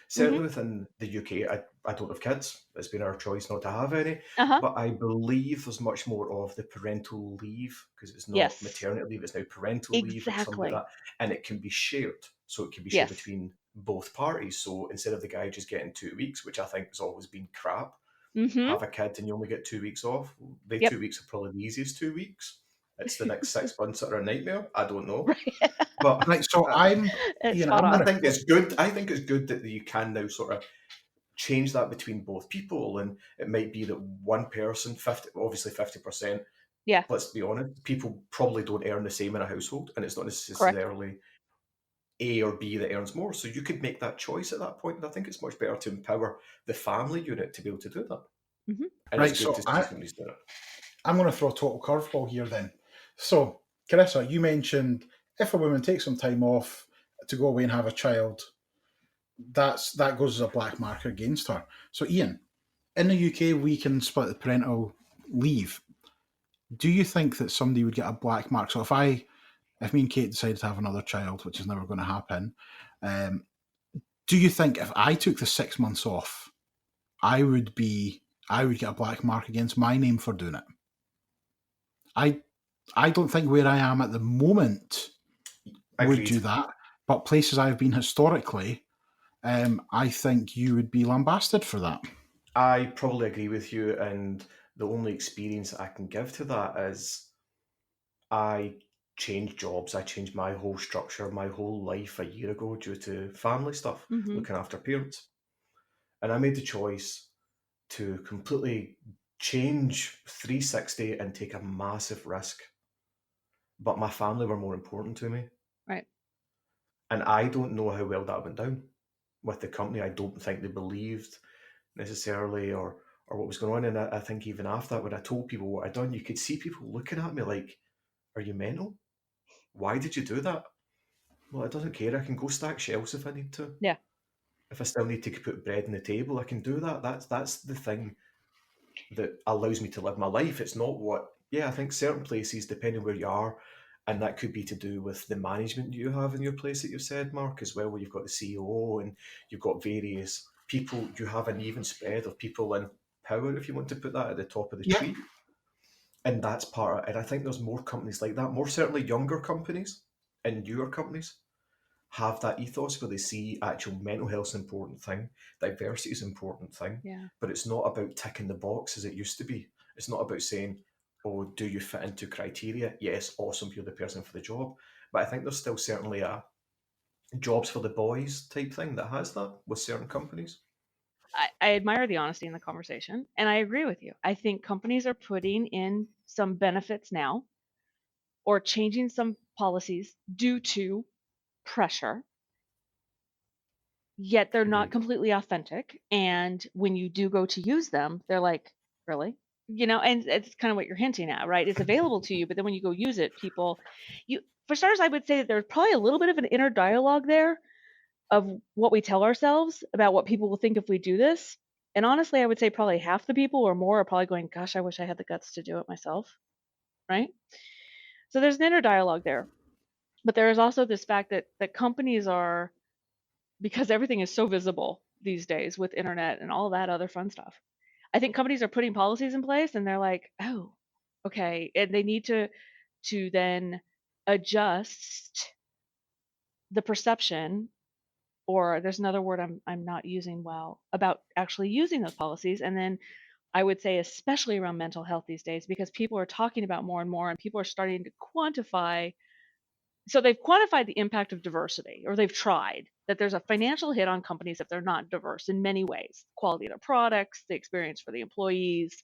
certainly within the UK? I don't have kids. It's been our choice not to have any. But I believe there's much more of the parental leave, because it's not maternity leave, it's now parental leave or something like that. And it can be shared. So it can be shared between both parties. So instead of the guy just getting 2 weeks, which I think has always been crap, have a kid and you only get 2 weeks off. 2 weeks are probably the easiest 2 weeks. It's the next 6 months that are a nightmare. I don't know. But so I think it's good. I think it's good that you can now sort of change that between both people. And it might be that one person, 50%. Yeah. Let's be honest, people probably don't earn the same in a household, and it's not necessarily A or B that earns more. So you could make that choice at that point. And I think it's much better to empower the family unit to be able to do that. And it's good to see somebody's doing it. I'm going to throw a total curveball here then. So, Carissa, you mentioned if a woman takes some time off to go away and have a child, that goes as a black marker against her. So, Iain, in the UK, we can split the parental leave. Do you think that somebody would get a black mark? So, if me and Kate decided to have another child, which is never going to happen, do you think if I took the 6 months off, I would get a black mark against my name for doing it? I don't think where I am at the moment would do that, but places I've been historically, I think you would be lambasted for that. I probably agree with you, and the only experience I can give to that is I changed jobs. I changed my whole structure, my whole life a year ago due to family stuff, looking after parents. And I made the choice to completely change 360 and take a massive risk. But my family were more important to me. Right. And I don't know how well that went down with the company. I don't think they believed necessarily or what was going on. And I think even after that, when I told people what I'd done, you could see people looking at me like, are you mental? Why did you do that? Well, it doesn't care. I can go stack shelves if I need to. Yeah. If I still need to put bread on the table, I can do that. That's the thing. that allows me to live my life. It's not what, I think certain places, depending where you are, and that could be to do with the management you have in your place that you've said, Mark, as well, where you've got the CEO and you've got various people, you have an even spread of people in power, if you want to put that, at the top of the Yeah. tree. And that's part of it. And I think there's more companies like that, more certainly younger companies and newer companies have that ethos where they see actual mental health is an important thing, diversity is an important thing, Yeah. but it's not about ticking the box as it used to be. It's not about saying, oh, do you fit into criteria? Yes, awesome, you're the person for the job. But I think there's still certainly a jobs for the boys type thing that has that with certain companies. I admire the honesty in the conversation, and I agree with you. I think companies are putting in some benefits now or changing some policies due to pressure, yet they're not Agreed. completely authentic. And when you do go to use them, they're like, really? And it's kind of what you're hinting at, right? It's available to you, but then when you go use it, for starters, I would say that there's probably a little bit of an inner dialogue there of what we tell ourselves about what people will think if we do this. And honestly, I would say probably half the people or more are probably going, gosh, I wish I had the guts to do it myself, right? So there's an inner dialogue there. But there is also this fact that companies are, because everything is so visible these days with internet and all that other fun stuff. I think companies are putting policies in place and they're like, oh, okay. And they need to then adjust the perception, or there's another word I'm not using well, about actually using those policies. And then I would say especially around mental health these days, because people are talking about more and more and people are starting to quantify. So they've quantified the impact of diversity, or they've tried that there's a financial hit on companies if they're not diverse in many ways: quality of their products, the experience for the employees,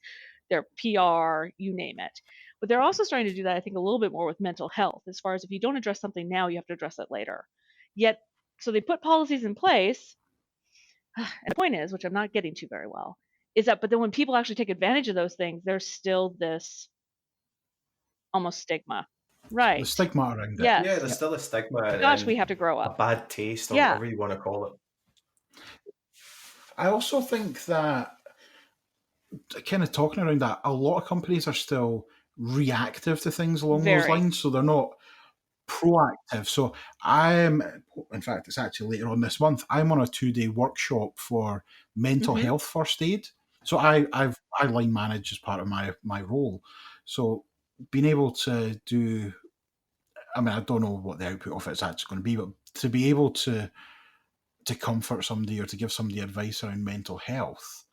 their PR, you name it. But they're also starting to do that, I think, a little bit more with mental health, as far as if you don't address something now, you have to address it later. Yet, so they put policies in place. And the point is, which I'm not getting to very well, is that, but then when people actually take advantage of those things, there's still this almost stigma. The Right. stigma around it. Yeah, Yes. there's still a stigma Gosh, we and have to grow a up. bad taste or Yeah. whatever you want to call it. I also think that, kind of talking around that, a lot of companies are still reactive to things along those Very. lines, so they're not proactive. So in fact, it's actually later on this month, I'm on a 2-day workshop for mental Mhm. health first aid. So I line manage as part of my role. So being able to do, I mean, I don't know what the output of it's actually going to be, but to be able to comfort somebody or to give somebody advice around mental health,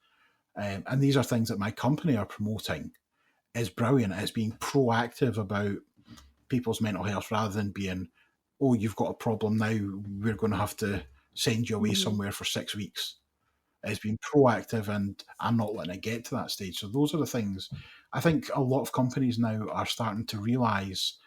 and these are things that my company are promoting, is brilliant. It's being proactive about people's mental health rather than being, oh, you've got a problem now, we're going to have to send you away Mhm. somewhere for 6 weeks. It's been proactive, and I'm not letting it get to that stage. So those are the things I think a lot of companies now are starting to realise.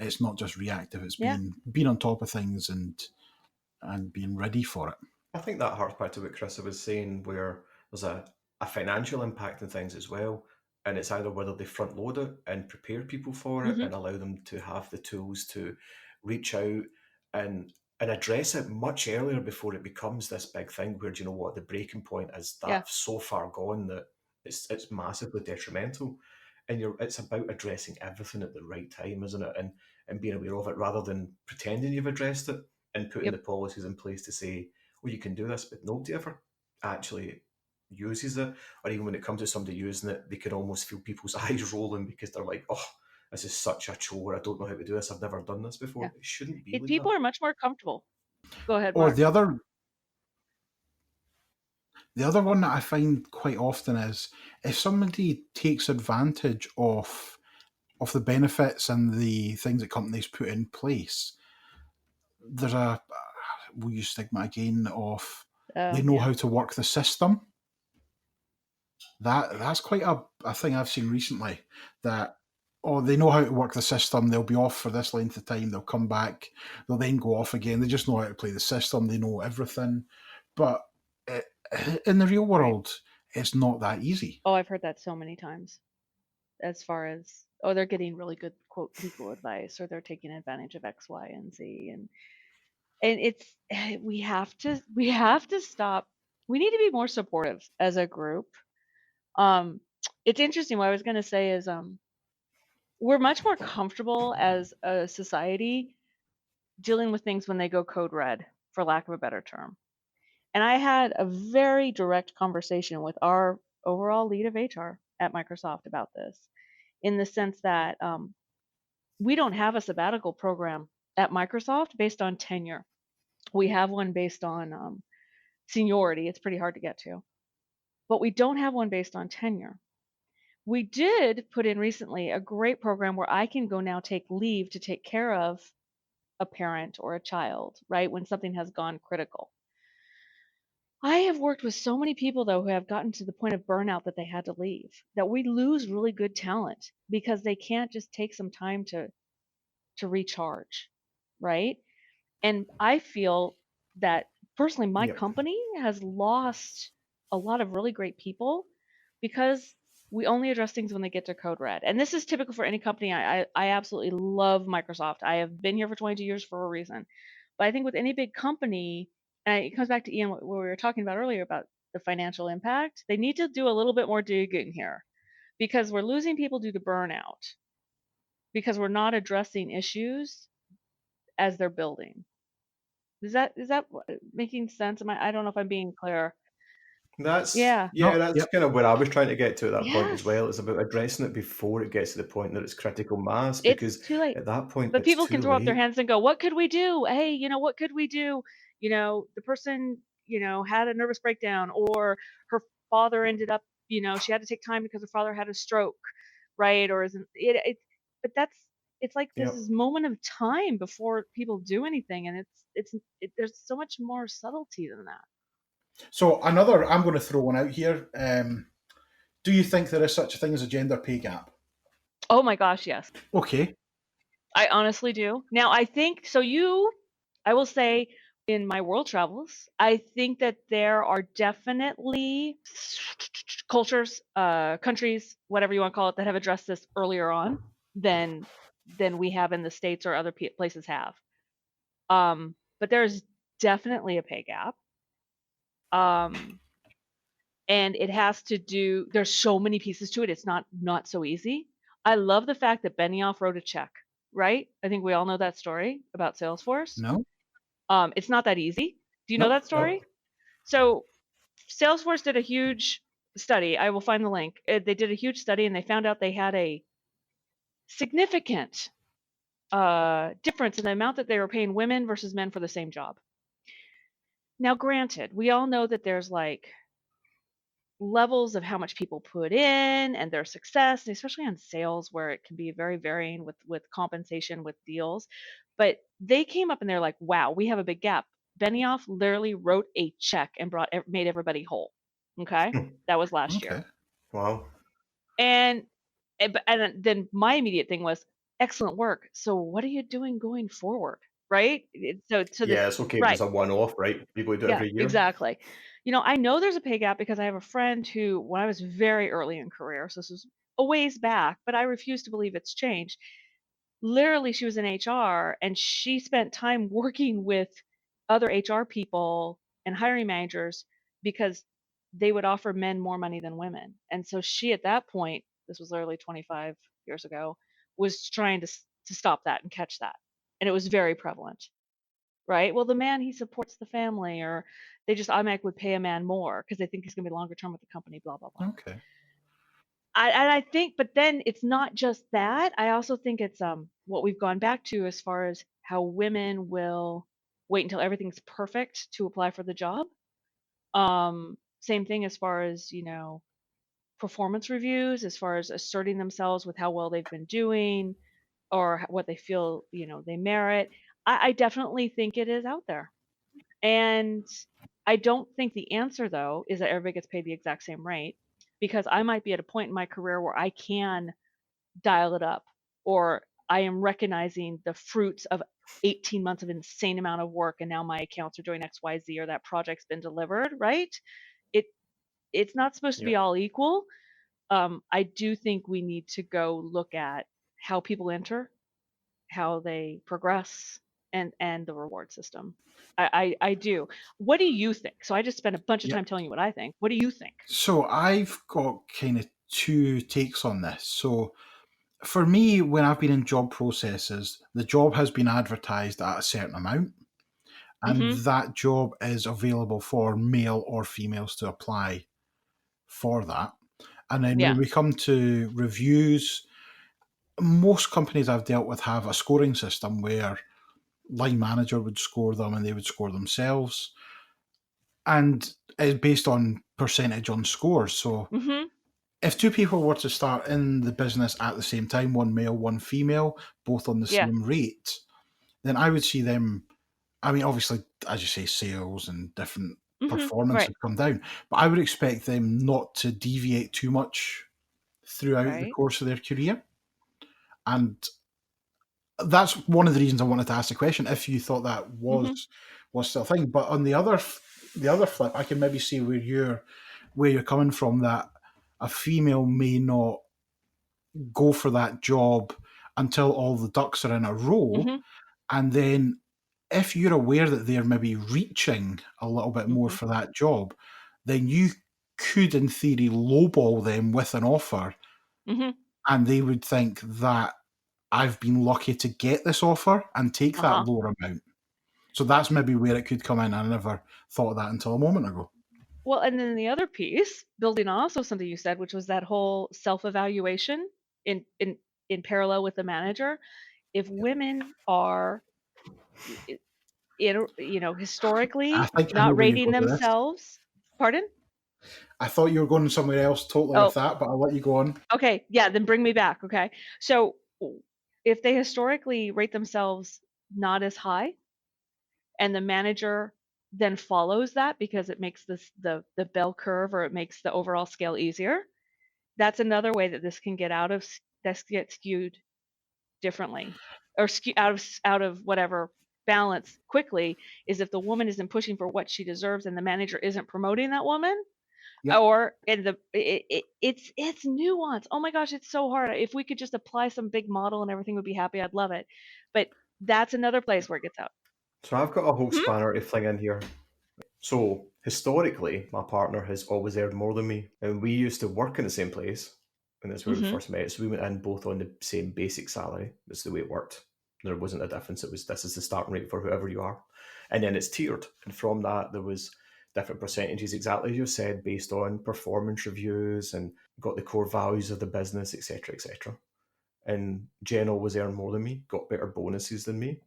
It's not just reactive, it's Yeah. being on top of things and being ready for it. I think that harks back to what Carissa was saying, where there's a financial impact in things as well. And it's either whether they front load it and prepare people for it Mhm. and allow them to have the tools to reach out and address it much earlier before it becomes this big thing where, do you know what, the breaking point is that Yeah. so far gone that it's massively detrimental. And it's about addressing everything at the right time, isn't it? And being aware of it rather than pretending you've addressed it and putting Yep. the policies in place to say, well, you can do this, but nobody ever actually uses it. Or even when it comes to somebody using it, they can almost feel people's eyes rolling because they're like, oh, this is such a chore. I don't know how to do this. I've never done this before. Yeah. It shouldn't be like People that. are much more comfortable. Go ahead, Or Mark. the other one that I find quite often is, if somebody takes advantage of the benefits and the things that companies put in place, there's we'll use stigma again, of they know Yeah. how to work the system. That's quite a thing I've seen recently, that, oh, they know how to work the system, they'll be off for this length of time, they'll come back, they'll then go off again, they just know how to play the system, they know everything. But in the real world, it's not that easy. Oh, I've heard that so many times. As far as, oh, they're getting really good quote legal advice, or they're taking advantage of X, Y, and Z, and it's we have to stop. We need to be more supportive as a group. It's interesting. What I was going to say is we're much more comfortable as a society dealing with things when they go code red, for lack of a better term. And I had a very direct conversation with our overall lead of HR at Microsoft about this, in the sense that we don't have a sabbatical program at Microsoft based on tenure. We have one based on seniority. It's pretty hard to get to, but we don't have one based on tenure. We did put in recently a great program where I can go now take leave to take care of a parent or a child, right? When something has gone critical. I have worked with so many people, though, who have gotten to the point of burnout that they had to leave, that we lose really good talent because they can't just take some time to recharge, right? And I feel that personally, my Yep. company has lost a lot of really great people because we only address things when they get to code red. And this is typical for any company. I absolutely love Microsoft. I have been here for 22 years for a reason. But I think with any big company, and it comes back to Ian, what we were talking about earlier about the financial impact, they need to do a little bit more digging here because we're losing people due to burnout because we're not addressing issues as they're building. Is that making sense? I don't know if I'm being clear. That's Yeah. No, that's yep. kind of where I was trying to get to at that point as Yes. well. It's about addressing it before it gets to the point that it's critical mass, It's because too late. at that point But it's people can too throw up their late. hands and go, "What could we do? Hey, what could we do? The person, had a nervous breakdown, or her father ended up, she had to take time because her father had a stroke, right? Or isn't it? But it's like this Yep. is moment of time before people do anything, and there's so much more subtlety than that. So I'm going to throw one out here. Do you think there is such a thing as a gender pay gap? Oh my gosh, yes. Okay. I honestly do. Now, I think so. I will say, in my world travels, I think that there are definitely cultures, countries, whatever you want to call it, that have addressed this earlier on than we have in the States or other places have. But there's definitely a pay gap. And it has to do. There's so many pieces to it. It's not so easy. I love the fact that Benioff wrote a check. Right? I think we all know that story about Salesforce. No. It's not that easy. Do you know Nope. that story? Nope. So Salesforce did a huge study. I will find the link. They did a huge study and they found out they had a significant difference in the amount that they were paying women versus men for the same job. Now, granted, we all know that there's like levels of how much people put in and their success, especially on sales, where it can be very varying with compensation, with deals. But they came up and they're like, wow, we have a big gap. Benioff literally wrote a check and made everybody whole. Okay. That was last year. Okay. Wow. And then my immediate thing was, excellent work. So what are you doing going forward? Right. Yeah, it's okay if right. it's a one-off, right? People do it Yeah, every year. exactly. I know there's a pay gap because I have a friend who, when I was very early in career, so this was a ways back, but I refuse to believe it's changed. Literally, she was in HR and she spent time working with other HR people and hiring managers because they would offer men more money than women. And so she, at that point, this was literally 25 years ago, was trying to stop that and catch that. And it was very prevalent. Right? Well, the man, he supports the family, or they just automatically would pay a man more because they think he's going to be longer term with the company, blah, blah, blah. Okay. I think, but then it's not just that. I also think it's what we've gone back to as far as how women will wait until everything's perfect to apply for the job. Same thing as far as, performance reviews, as far as asserting themselves with how well they've been doing or what they feel, they merit. I definitely think it is out there. And I don't think the answer, though, is that everybody gets paid the exact same rate, because I might be at a point in my career where I can dial it up, or I am recognizing the fruits of 18 months of insane amount of work, and now my accounts are doing X, Y, Z, or that project's been delivered, right? It it's not supposed to be Yep. all equal. I do think we need to go look at how people enter, how they progress, and the reward system. I do. What do you think? So I just spent a bunch of Yep. time telling you what I think. What do you think? So I've got kind of two takes on this. So for me, when I've been in job processes, the job has been advertised at a certain amount, and that job is available for male or females to apply for that. And then when we come to reviews, most companies I've dealt with have a scoring system where line manager would score them and they would score themselves. And it's based on percentage on scores. So if two people were to start in the business at the same time, one male, one female, both on the same rate, then I would see them. I mean, obviously, as you say, sales and different performance would come down, but I would expect them not to deviate too much throughout the course of their career. And that's one of the reasons I wanted to ask the question, if you thought that was still a thing. But on the other flip, I can maybe see where you're coming from, that a female may not go for that job until all the ducks are in a row. And then if you're aware that they're maybe reaching a little bit more for that job, then you could, in theory, lowball them with an offer, and they would think that I've been lucky to get this offer and take that lower amount. So that's maybe where it could come in. I never thought of that until a moment ago. Well, and then the other piece, building on also something you said, which was that whole self-evaluation in parallel with the manager. If women are, historically not rating themselves, pardon? I thought you were going somewhere else totally with that, but I'll let you go on. Okay, yeah, then bring me back. Okay, so if they historically rate themselves not as high, and the manager then follows that because it makes the bell curve, or it makes the overall scale easier, that's another way that this can get skewed differently, or out of whatever balance quickly, is if the woman isn't pushing for what she deserves and the manager isn't promoting that woman. Or it's nuance. Oh my gosh, it's so hard. If we could just apply some big model and everything would be happy, I'd love it. But that's another place where it gets out. So I've got a whole spanner to fling in here. So historically, my partner has always earned more than me, and we used to work in the same place, and that's where we first met. So we went in both on the same basic salary. That's the way it worked. There wasn't a difference. It was, this is the starting rate for whoever you are, and then it's tiered. And from that, there was different percentages, exactly as you said, based on performance reviews and got the core values of the business, etc., etc. And Jen always earned more than me, got better bonuses than me,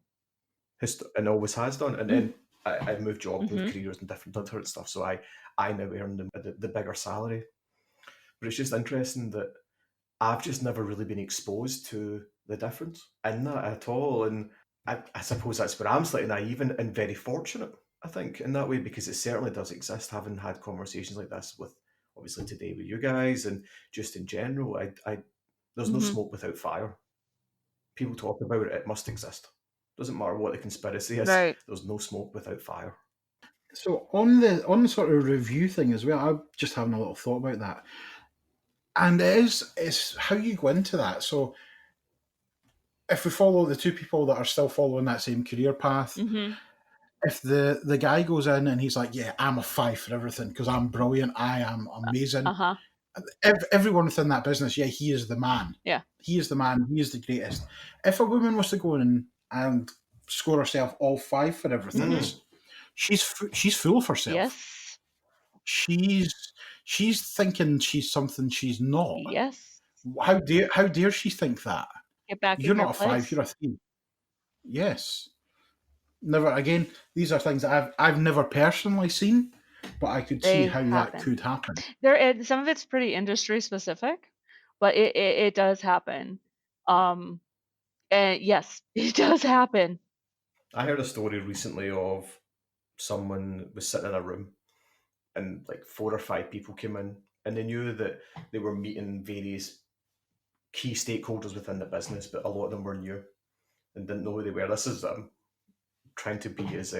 and always has done. And then I moved jobs, moved careers, and different stuff. So I now earn the bigger salary. But it's just interesting that I've just never really been exposed to the difference in that at all. And I suppose that's where I'm slightly naive and very fortunate, I think, in that way, because it certainly does exist, having had conversations like this with, obviously today with you guys, and just in general. There's no smoke without fire. People talk about it, it must exist. Doesn't matter what the conspiracy is, there's no smoke without fire. So on the sort of review thing as well, I'm just having a little thought about that. And it's how you go into that. So if we follow the two people that are still following that same career path, if the guy goes in and he's like, yeah, I'm a 5 for everything because I'm brilliant, I am amazing. Everyone within that business, yeah, he is the man. Yeah. He is the man. He is the greatest. If a woman was to go in and score herself all 5 for everything, she's full of herself. Yes. She's thinking she's something she's not. Yes. How dare she think that? Get back. You're not a 5. You're a 3. Yes. Never again. These are things that I've never personally seen, but I could see how that could happen. Some of it's pretty industry specific, but it does happen. And yes, it does happen. I heard a story recently of someone was sitting in a room, and like 4 or 5 people came in, and they knew that they were meeting various key stakeholders within the business, but a lot of them were new and didn't know who they were. This is trying to be as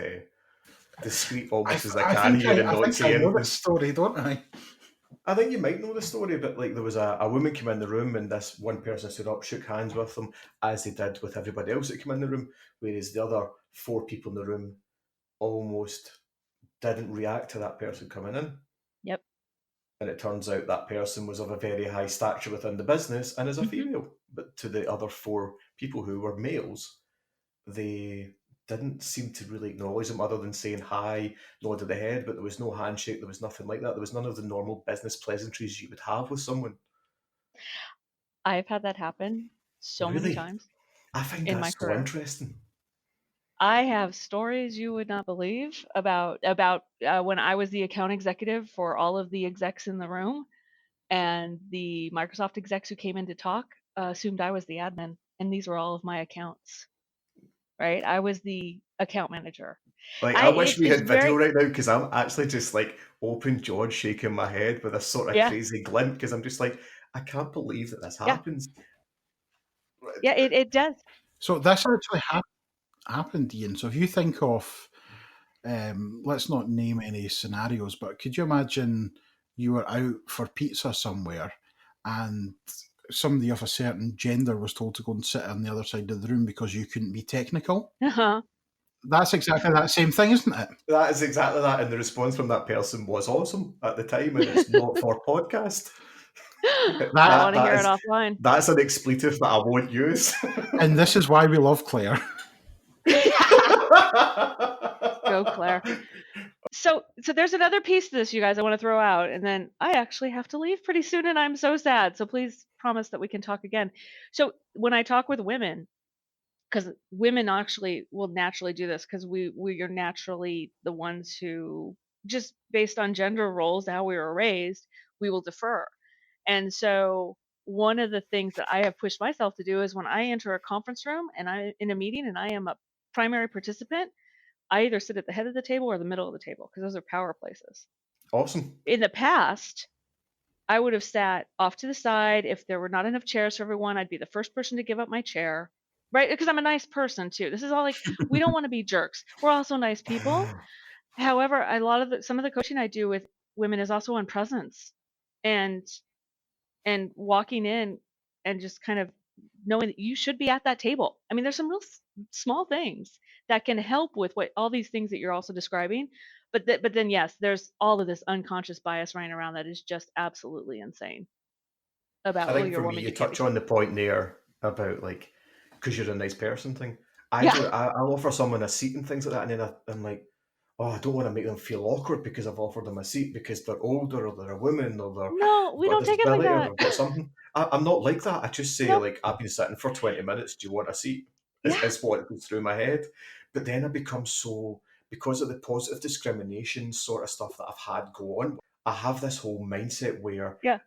discreet almost as I can here and not say anything. I know this story, don't I? I think you might know the story, but like there was a woman came in the room, and this one person stood up, shook hands with them, as they did with everybody else that came in the room, whereas the other 4 people in the room almost didn't react to that person coming in. Yep. And it turns out that person was of a very high stature within the business and is a Mhm. female. But to the other 4 people who were males, they didn't seem to really acknowledge them other than saying hi, nod of the head, but there was no handshake, there was nothing like that. There was none of the normal business pleasantries you would have with someone. I've had that happen so many Really? times I find in that my so career. interesting. I have stories you would not believe about when I was the account executive for all of the execs in the room, and the Microsoft execs who came in to talk assumed I was the admin, and these were all of my accounts. Right? I was the account manager. Like, I wish we It's had video very right now, because I'm actually just like open jawed shaking my head with a sort of yeah crazy glint, because I'm just like, I can't believe that this yeah happens. yeah it does. So this actually happened, Ian. So if you think of, let's not name any scenarios, but could you imagine you were out for pizza somewhere and somebody of a certain gender was told to go and sit on the other side of the room because you couldn't be technical? Uh-huh. That's exactly that same thing, isn't it? That is exactly that, and the response from that person was awesome at the time, and it's not for podcast. I want to hear it offline. That's an expletive that I won't use. And this is why we love Claire. Go Claire. So there's another piece to this, you guys, I want to throw out, and then I actually have to leave pretty soon, and I'm so sad. So please promise that we can talk again. So when I talk with women, because women actually will naturally do this, because we are naturally the ones who, just based on gender roles, how we were raised, we will defer. And so one of the things that I have pushed myself to do is when I enter a conference room and I in a meeting and I am a primary participant, I either sit at the head of the table or the middle of the table, because those are power places. Awesome. In the past, I would have sat off to the side. If there were not enough chairs for everyone, I'd be the first person to give up my chair, right? Because I'm a nice person too. This is all like, we don't want to be jerks. We're also nice people. However, some of the coaching I do with women is also on presence, and walking in and just kind of knowing that you should be at that table. I mean, there's some real small things that can help with what all these things that you're also describing. But then yes, there's all of this unconscious bias running around that is just absolutely insane about, I well, think you're a for me, woman, you you can't be touch on the point there about like, because you're a nice person thing. yeah. I'll offer someone a seat and things like that, and then I'm like, oh, I don't want to make them feel awkward because I've offered them a seat because they're older or they're a woman or No, they've we got a don't take it like disability or that. they've got something. I'm not like that. I just say, No. like, I've been sitting for 20 minutes. Do you want a seat? Yeah. Is what goes through my head. But then I become so, because of the positive discrimination sort of stuff that I've had go on, I have this whole mindset where Yeah.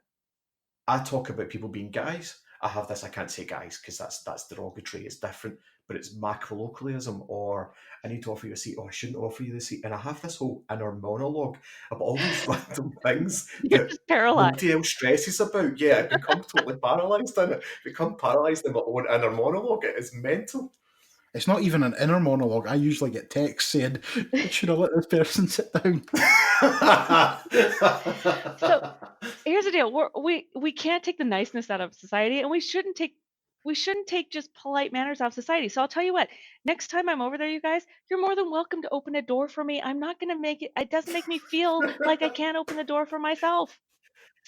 I talk about people being guys. I have this, I can't say guys because that's derogatory, it's different, but it's macro-localism, or I need to offer you a seat, or I shouldn't offer you the seat. And I have this whole inner monologue of all these random things You're that just paralyzed. nobody else stresses about. Yeah, I've become totally paralysed in it. Become paralysed in my own inner monologue. It is mental. It's not even an inner monologue. I usually get texts saying, should I let this person sit down? So here's the deal: we can't take the niceness out of society, and we shouldn't take just polite manners out of society. So I'll tell you what: next time I'm over there, you guys, you're more than welcome to open a door for me. I'm not going to make it. It doesn't make me feel like I can't open the door for myself.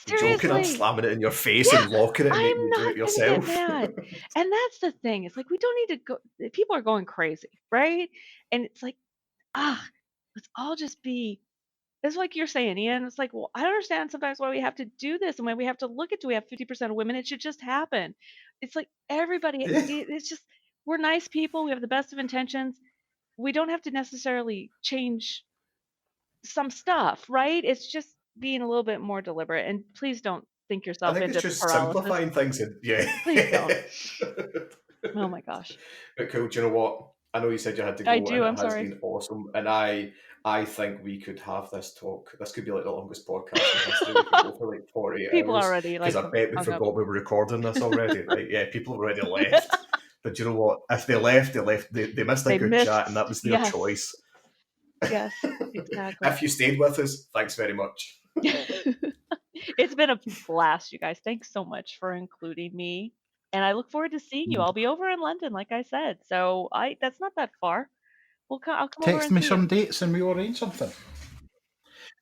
I'm joking, I'm Seriously. slamming it in your face Yeah, and locking it and making I'm you do not it going to get yourself. mad. And that's the thing. It's like, we don't need to go. People are going crazy, right? And it's like, let's all just be. It's like you're saying, Ian. It's like, well, I don't understand sometimes why we have to do this and why we have to look at, do we have 50% of women? It should just happen. It's like everybody, it's just, we're nice people. We have the best of intentions. We don't have to necessarily change some stuff, right? It's just being a little bit more deliberate. And please don't think I yourself think it's into just paralysis. simplifying things. And yeah. Please don't. Oh my gosh. But cool, do you know what? I know you said you had to go, I do, and it I'm has sorry. been awesome. And I think we could have this talk. This could be like the longest podcast in history. We could go for like 48 People hours. already like Because I bet we hung up. forgot we were recording this already. Right? Yeah, people have already left. But do you know what? If they left, they left. They missed a good chat, and that was their choice. Yes, exactly. If you stayed with us, thanks very much. It's been a blast, you guys. Thanks so much for including me. And I look forward to seeing you. I'll be over in London, like I said. So that's not that far. I'll come over Text and me see some you. dates and we'll arrange something.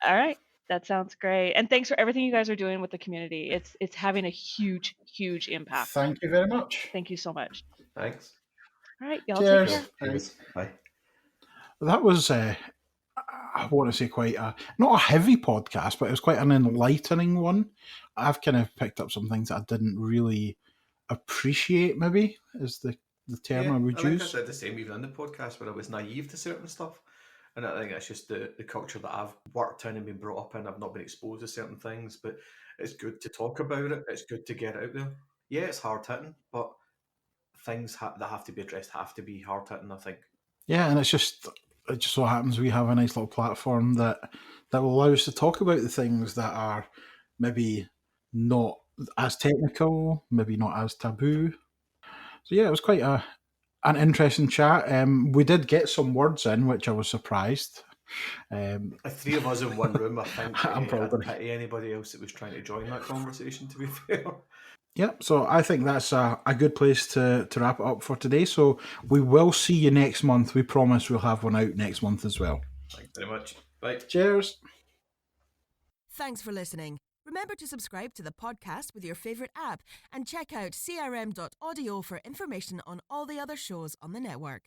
All right. That sounds great. And thanks for everything you guys are doing with the community. It's having a huge, huge impact. Thank you very much. Thank you so much. Thanks. All right, y'all Cheers. take care. Cheers. Bye. That was, I want to say, quite not a heavy podcast, but it was quite an enlightening one. I've kind of picked up some things that I didn't really appreciate, maybe, is the term I would I think use. I said the same even in the podcast where I was naive to certain stuff. And I think it's just the culture that I've worked in and been brought up in. I've not been exposed to certain things, but it's good to talk about it. It's good to get out there. Yeah, it's hard hitting, but things that have to be addressed have to be hard hitting, I think. Yeah, and it just so happens we have a nice little platform that will allow us to talk about the things that are maybe not as technical, maybe not as taboo. So yeah, it was quite an interesting chat. We did get some words in, which I was surprised. Three of us in one room, I think I'm I'd probably- pity anybody else that was trying to join that conversation, to be fair. Yep, so I think that's a good place to wrap it up for today. So we will see you next month. We promise we'll have one out next month as well. Thanks very much. Bye. Cheers. Thanks for listening. Remember to subscribe to the podcast with your favourite app and check out crm.audio for information on all the other shows on the network.